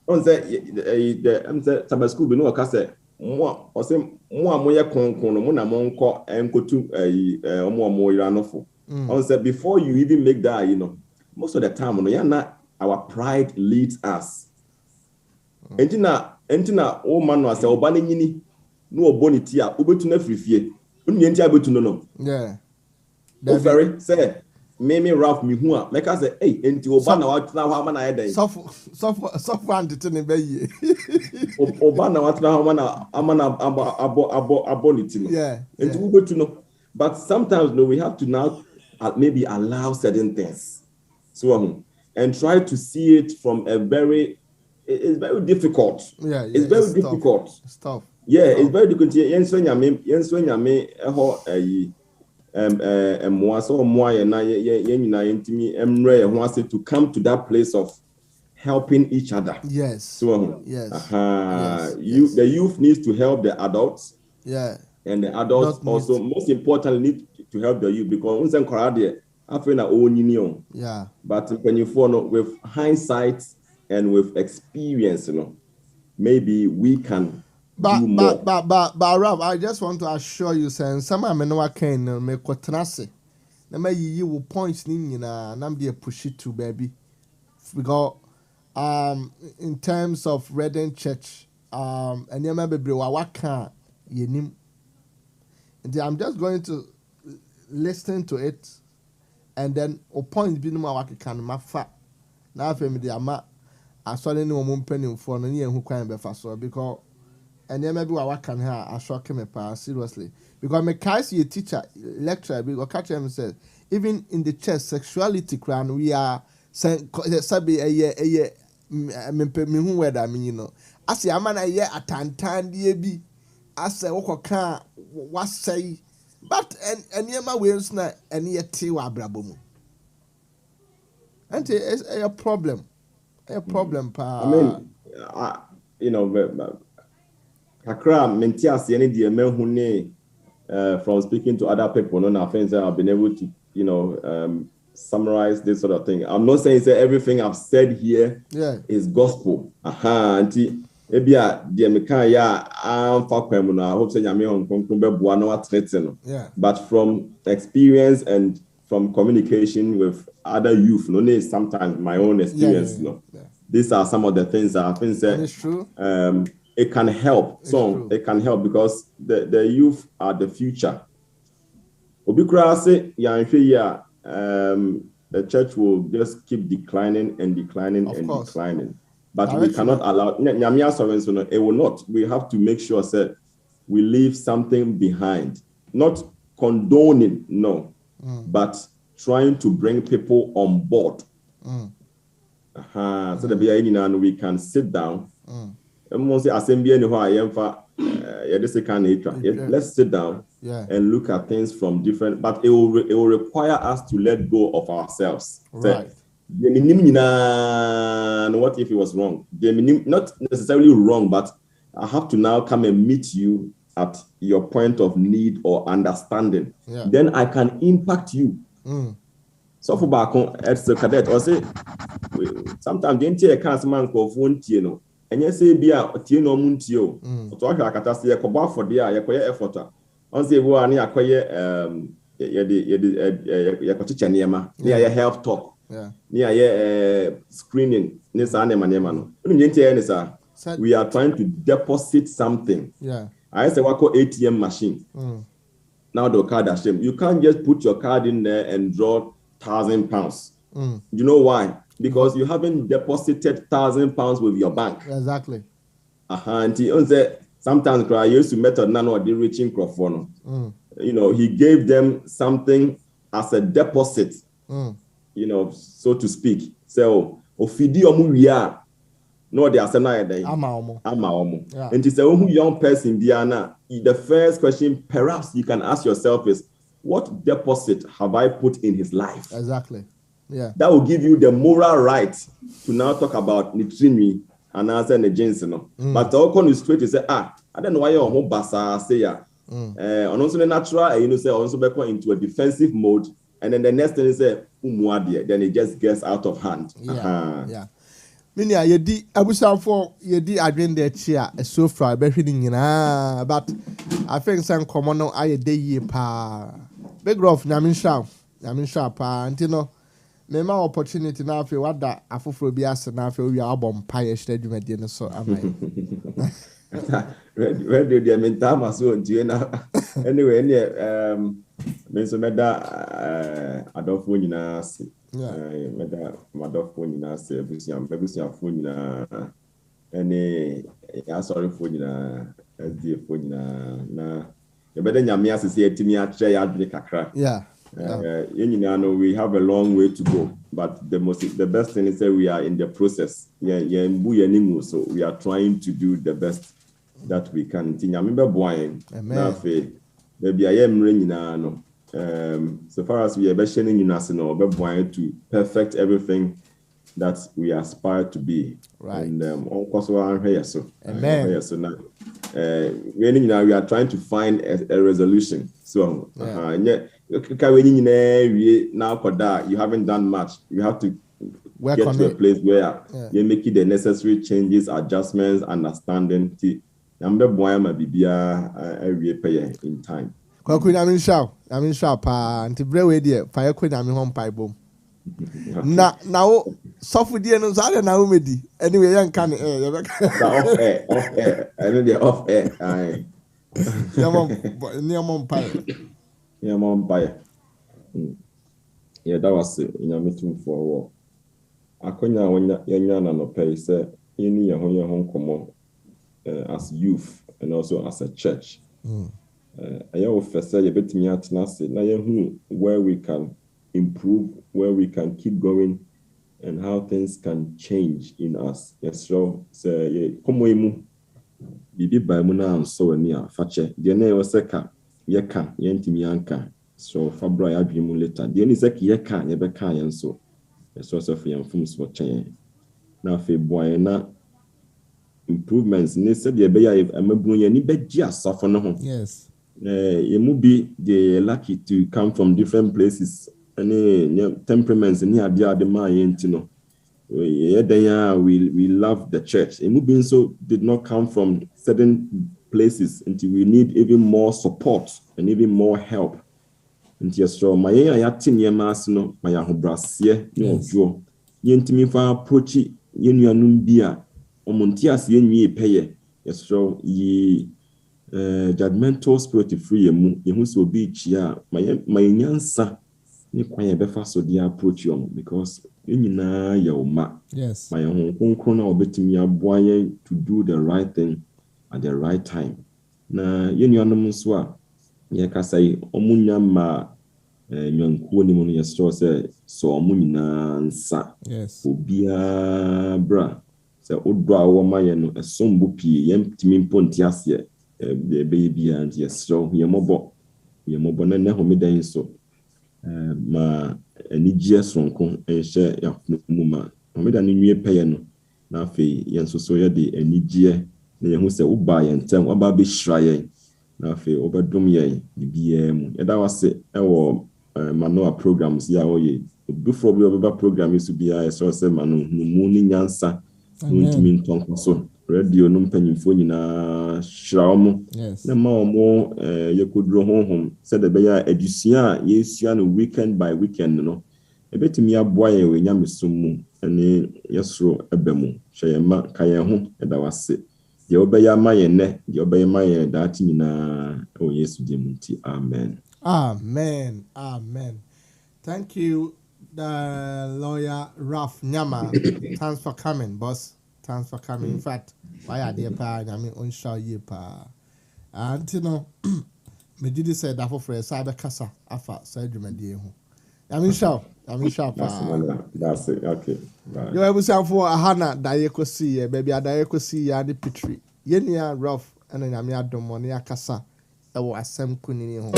On the Sabbath school no say more or say more na monko and go to more iranofo. On say before you even make that, you know, most of the time our pride leads us. Entina o man no say obane nyini no oboniti a obetu na frifie unu yenti abetu no yeah o very say me Ralph me hu a make say hey enti obana wa tena ho ama na yeden so ante ne be ye obana wa tena ho ama na aboniti no yeah enti obetu no but sometimes no we have to now maybe allow certain things so and try to see it from a very it's very difficult. Yeah, it's very difficult. Stuff. Yeah, it's very difficult. Yenso nyame eho so moa na nyina yentimi emre ho ase to come to that place of helping each other. Yes. So yes. The youth needs to help the adults. Yeah. And the adults also most importantly need to help the youth because unsen korade after na onyini. Yeah. But when you follow with hindsight and with experience, you know, maybe we can do more. But Rob, I just want to assure you, saying some I know I can make what trase. Na me you will points ni na nam dey push it to baby. Because in terms of Reading Church, and you remember waka yenim. I'm just going to listen to it, and then o point bi no ma waka kan ma fa. Na afemi dey ama I saw any woman penny for no near who can be fast because and then maybe I can hear I shock him seriously because me can see a teacher lecturer because catch him says even in the church sexuality crown we are saying sabi a me who whether I mean you know I say I'm a year atantan bi I say can what say but and my ways na and yet wa brabomu and it's a problem. A problem, pa. I mean, you know, kakra mentias any the men who ne from speaking to other people, no offense, I've been able to, you know, summarize this sort of thing. I'm not saying that everything I've said here is gospel. Auntie, ebia the meka ya amfa kwem no. I hope say nyame on konkonbe bua no atreten. But from experience and from communication with other youth, no, sometimes my own experience, no. These are some of the things that I think that it can help. It can help because the youth are the future. The church will just keep declining and declining and declining. But we cannot allow it will not. We have to make sure that we leave something behind. Not condoning, no, but trying to bring people on board. So that we can sit down. Let's sit down and look at things from different, but it will require us to let go of ourselves. Right. What if it was wrong? Not necessarily wrong, but I have to now come and meet you at your point of need or understanding. Then I can impact you. So for back on at the cadet or say sometimes the entire cancer man of one, you know, and you say be a Tino Muntio, to Akatasi, a Koba for the Yakoya effort. On the one Yakoya Yakoticha Niama, near health talk, near screening, Nissan Manemano. We are trying to deposit something. I say, what call ATM machine. Now the card has shame. You can't just put your card in there and draw £1,000. You know why? Because you haven't deposited £1,000 with your bank. Exactly. And he said sometimes I used to method none of the reaching crofone. You know, he gave them something as a deposit. You know, so to speak. So ofidi omu no, they are saying Ama. And it's a young person, Diana. The first question perhaps you can ask yourself is, what deposit have I put in his life? Exactly. Yeah. That will give you the moral right to now talk about Nitrini and answer the James. But all come straight to say, I don't know why you're home basa say and also the natural, you know, say also back into a defensive mode, and then the next thing is say, then it just gets out of hand. Yeah. Mini yedi abusanfo yedi adwen de chia so far be hwini nyina but I think some common no ayede ye pa big rough nyamin sha pa antino me ma opportunity na afi wada afoforo bi ase na afi wi abom pa ye hwede dwumade no so amai where did the mental so ntie na anyway me so meda adofo nyina ase meda madofo nyina ase ebusiafo nyina ene ya sorry fo nyina SD fo nyina na ye beda nyame ase se etimi atre ya adwe kakra we have a long way to go, but the best thing is that we are in the process. So we are trying to do the best that we can. So far as we are to perfect everything that we aspire to be. Right. And we are trying to find a resolution. So now you haven't done much. You have to get to a place where you make the necessary changes, adjustments, understanding. In time. I mean sharp anti brewe dear fire queen I mean home pipe boom. Now soft dear no zada na umedi. Anyway, young can off air. I know they're off air. Near mom pie. Yeah, mom pie. Yeah, that was it. In a meeting for a war. Akonya when yana no pay say you need your home come as youth and also as a church. I first say you bet me at Nasi. Now where we can improve, where we can keep going, and how things can change in us. Yes, so say come we bibi by muna so near fache. The name was seka yeka yentimi anka. So Fabra ya dream later. The only sek yeka yebeka yen so. So for your films for change. Now fe boy na improvements. Ne said the beya amabunya ni beji suffer no. Yes. You must be lucky to come from different places. Any temperaments and we love the church. It so did not come from certain places until we need even more support and even more help. And yes, so my no my hobrasie no yentimi fa approach yenuanum bia omontias yenwie peye. Yes, so ye judgmental spirit free you so be chia my nyansa ni kwan befa so dia approach you because nyina yoma. Yes, my honkonkron na obetimi aboye to do the right thing at the right time. Na yenuanom so a ye kasai omunya ma nyankuo ni mo no yeso say so omunyina nsa. Yes, obia bra say odo a wo maye no esombo pie yemtimi mponti ase baby and yes so yemobo na ne homedan so ma anigie sonko ehye yafumu ma homedan ni nwie peye no na afi yenso so ye de anigie na yehu se uba ye ntem oba be hiraye na afi obedum ye bibia mu eda wase ewo Manoah programs ya oye before we obeba program is bia so se manu mu ni nyansa ntimi ntonko so radio no mpanyimfo nyina hirawo na ma omo yekodro honhom said the beya adusua yesua no weekend by weekend no ebetimi aboa ye we nyamesom mu ene yesoro ebemu hweyema kayen ho edawase de obeya ma ye ne de obeya ma ye daati nyina o Yesu dimunti amen. Amen. Thank you, the lawyer Ralph Nyama. Thanks for coming, boss. Thanks for coming. In fact, why are they pa? I mean, on show you pa. And you know, me did say that for cyber casa afa surgery me dey ho. I mean show pa. That's it. Okay. Right. You ever say for Hana that you could see, baby, that you could see ya the Petri. Yenya Ralph and then I adom money akasa. I was some kunini home.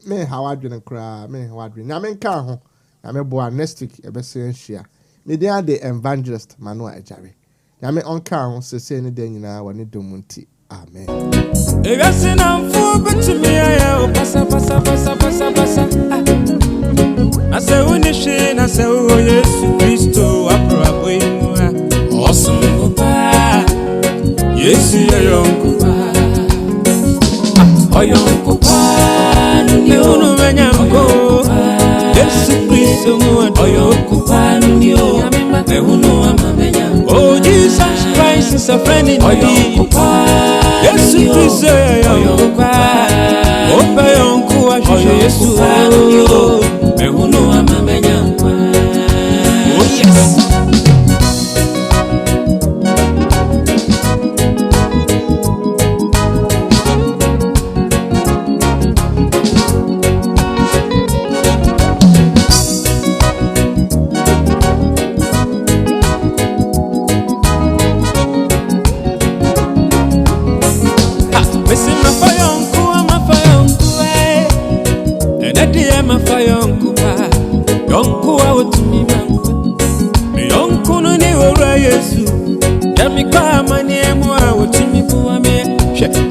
Me how I drink cry, me how I drink. I mean, car home. I mean, boy, next week, a best share. Me there the evangelist Manoah Jare. I mean, on car home, say any day you know when you do munti. Amen. If I sing I'm for but to me, I passa. I say, when you shine, I say, oh, yes, Christo, I probably awesome, Papa. Yes, you're Papa. Oyokupa, you know when you go. Yes, Christo, Oyokupa, you oh, Jesus Christ is a friend in Oyokupa. Yes, Christo, Oyokupa. Opa yonku, Oyokupa, oh, yes.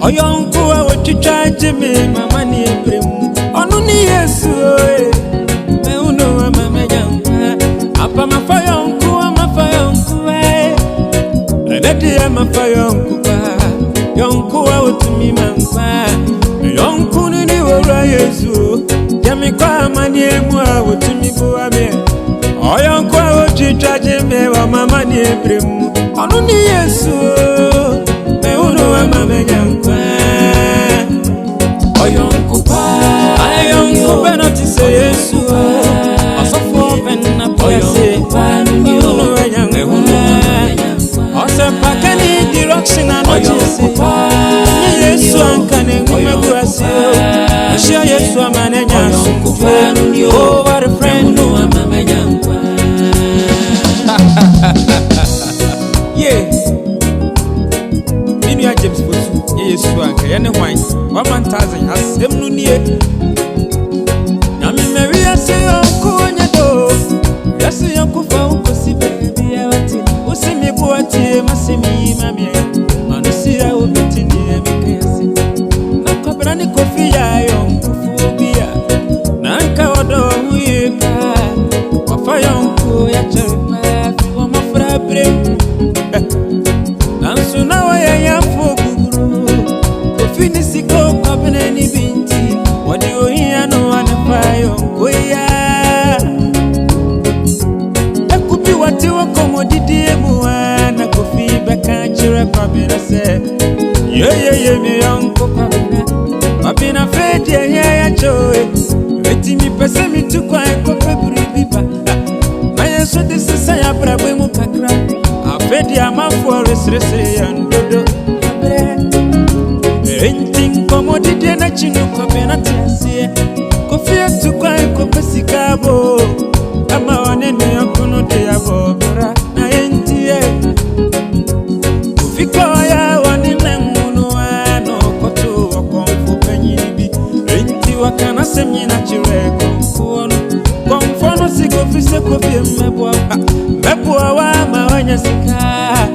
Oyonku awo chichaje me mama ni ebremu onu ni Yesu me uno mama jampa apa mafayonku enedi mafayonku ba yonku awo tumi mampa yonku ni wora Yesu yami kwa mani emu awo tumi buwa me oyonku awo chichaje me wa mama ni ebremu onu ni Yesu me uno mama jampa Oyonkupa not to say yes, also for Penna Poyonkupa, also Pacani direction and Oyonkupa, yes, one can include share yes, one manager, oh, what a friend, no, I'm a man. Yeah, in your James was yes, one can wine, 1,000 has them no near. Maria say uncle Nyado. Yes, uncle found pussy baby. I want to see me boaty, Massimi, mammy. And see I will get in the MKC. No cabrani coffee, I own phobia. Nanka odo, we buy. Wafa uncle, Yacha, for my frabre. And so now I am for Guru. Finish the go, Captain any binti. What do you hear? No one fire. Wati wako modidi mwana kofi beka chire pabina se ye me yonko pabina pabina fedi ya choe eti mi pese mi tukwa ko pebri biba na yeso de sesa ya brabwe mu kakra afedi amafo resrese ya ndodo entin komodidi na chinu pabina tiasie kofi tukwa ko pesikabo ama wanene yakuno de yabobora na entie ufikoya wanene munu ano koto wakonfu penyinibi enti wakana semyi na chire konfono sigo fise kofi mebwa wa mawanya sika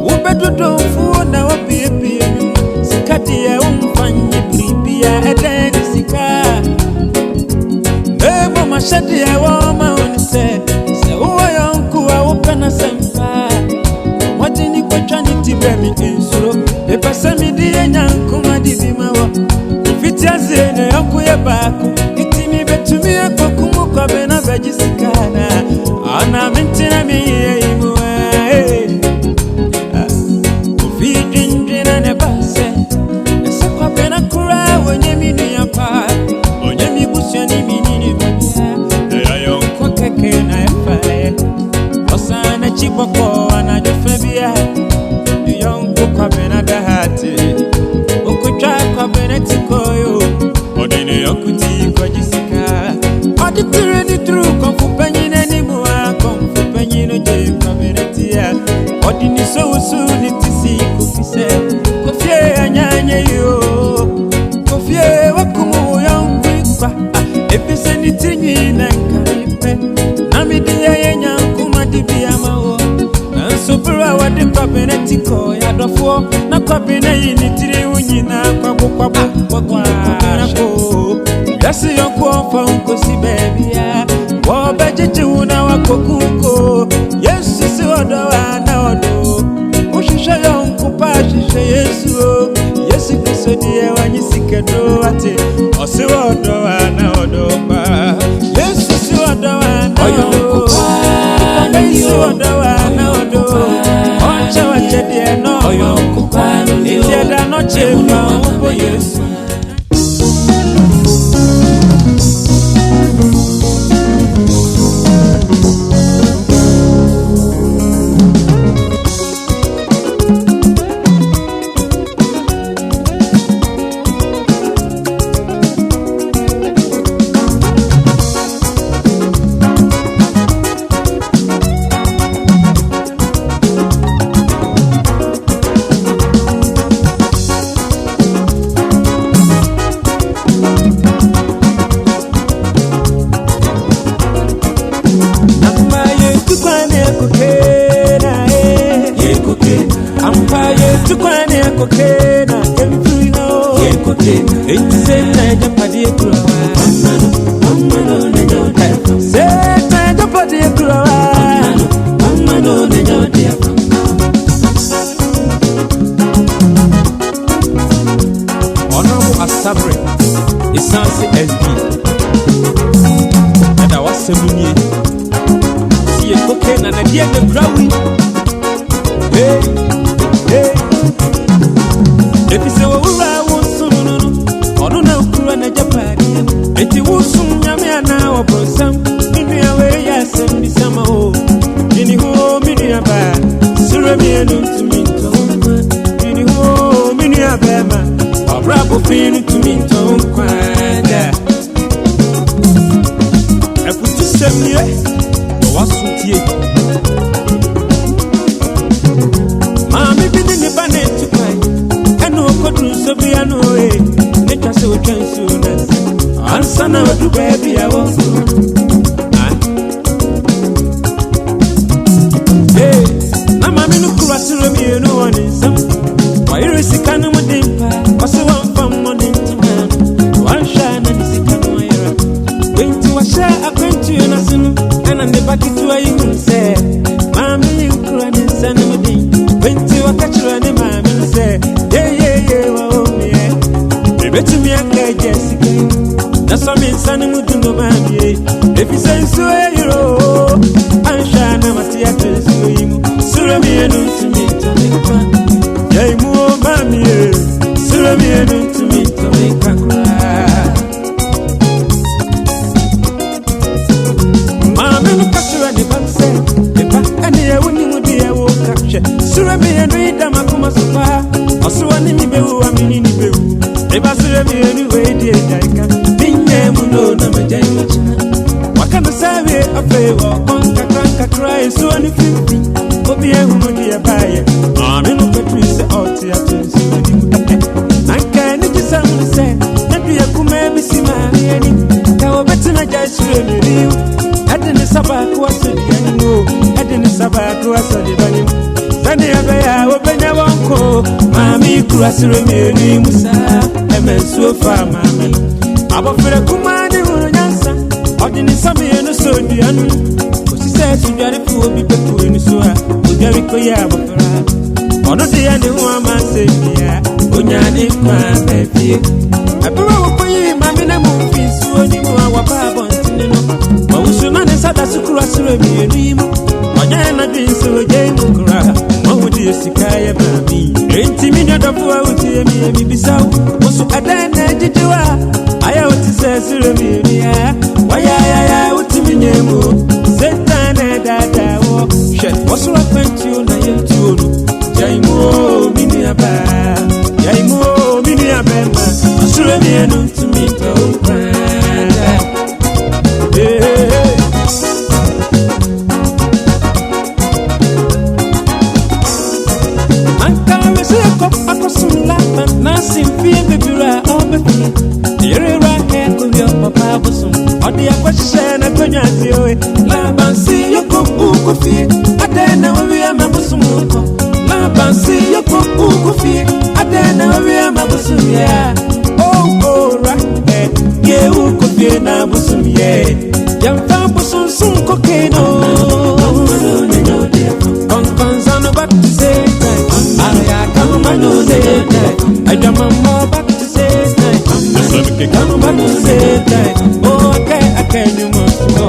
ubedodo mfuo na wapiepie sikati ya umfanyi bribia edeni sika nebo mashadi ya wama se uwa yonku wa upena sempa Watini kwa chani boko ana jefebia young book abena da hati okucha kwa benetikoyo odine yokuti kwa jisika oditire ni true konfupenyi neni muwa konfupenyi no je kwa benetia odini so usu ni tisi kufise kofie anyanye yo kofie wakumu young book efise ni tinyi na nkaripe namidiya yenya kumadibiya mawo Supera wadi pabenetiko ya dofo na kwabene yini tiri unyina kwa yasi yonko fa unkosi baby ya wo bejeje una wakokuko Yesu si odowa na odo ushisha yonko pa shisha Yesu Kristo diye wanyisikedo ate osi odowa na odo pa Yesu si odowa na odo Yesu odowa na odo Ocha wachedie no Itieda no chema upo Yesu Kurasire meri musa emensuo fa mame abofere kumani unyansa odini same no so dianu osise sudware fu obi beku eni so a odware koya abofera ono de ya ne ho amase bia onyane kwa befie abewa wokoyi mame na mu finsuo ni mu awaba bontine no mawusu na ne sada kurasire meri mu onya na dinso je mukura mahudi esikaye mami Enti dafuwa utie mi bisau Musu adana jijiwa Aya uti sesure miria Waya ya uti minyemu Setane dada wo Shet wasu adena we amabusumuko labansi yoko ukufi adena we amabusumya oh right ye ukufi na busumye yampa busunsun kokeno konkonzano back to say aya kama no say I don't more back to say kama no say oh okay you must go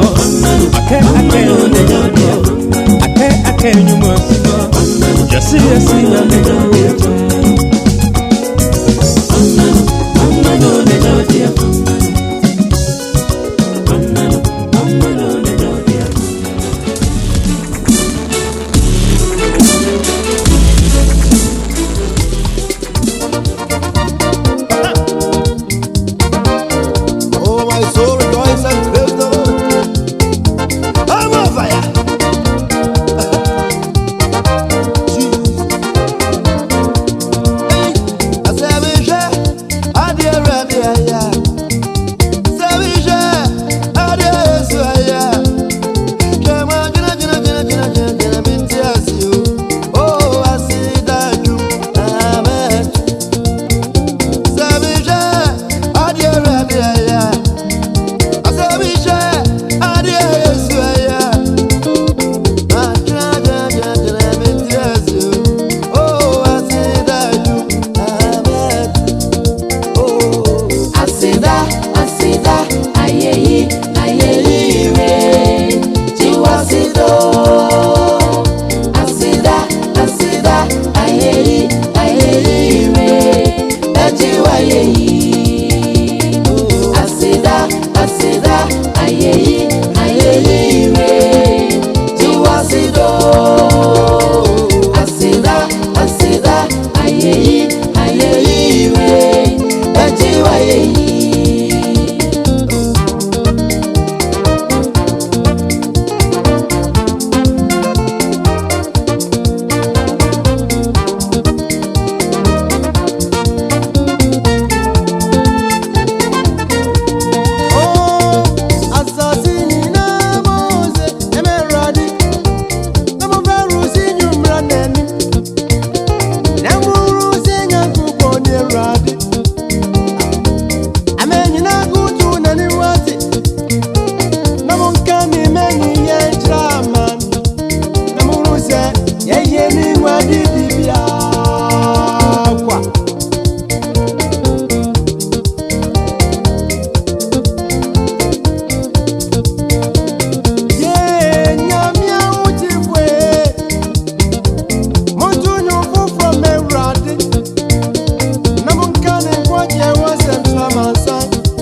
okay you must go yes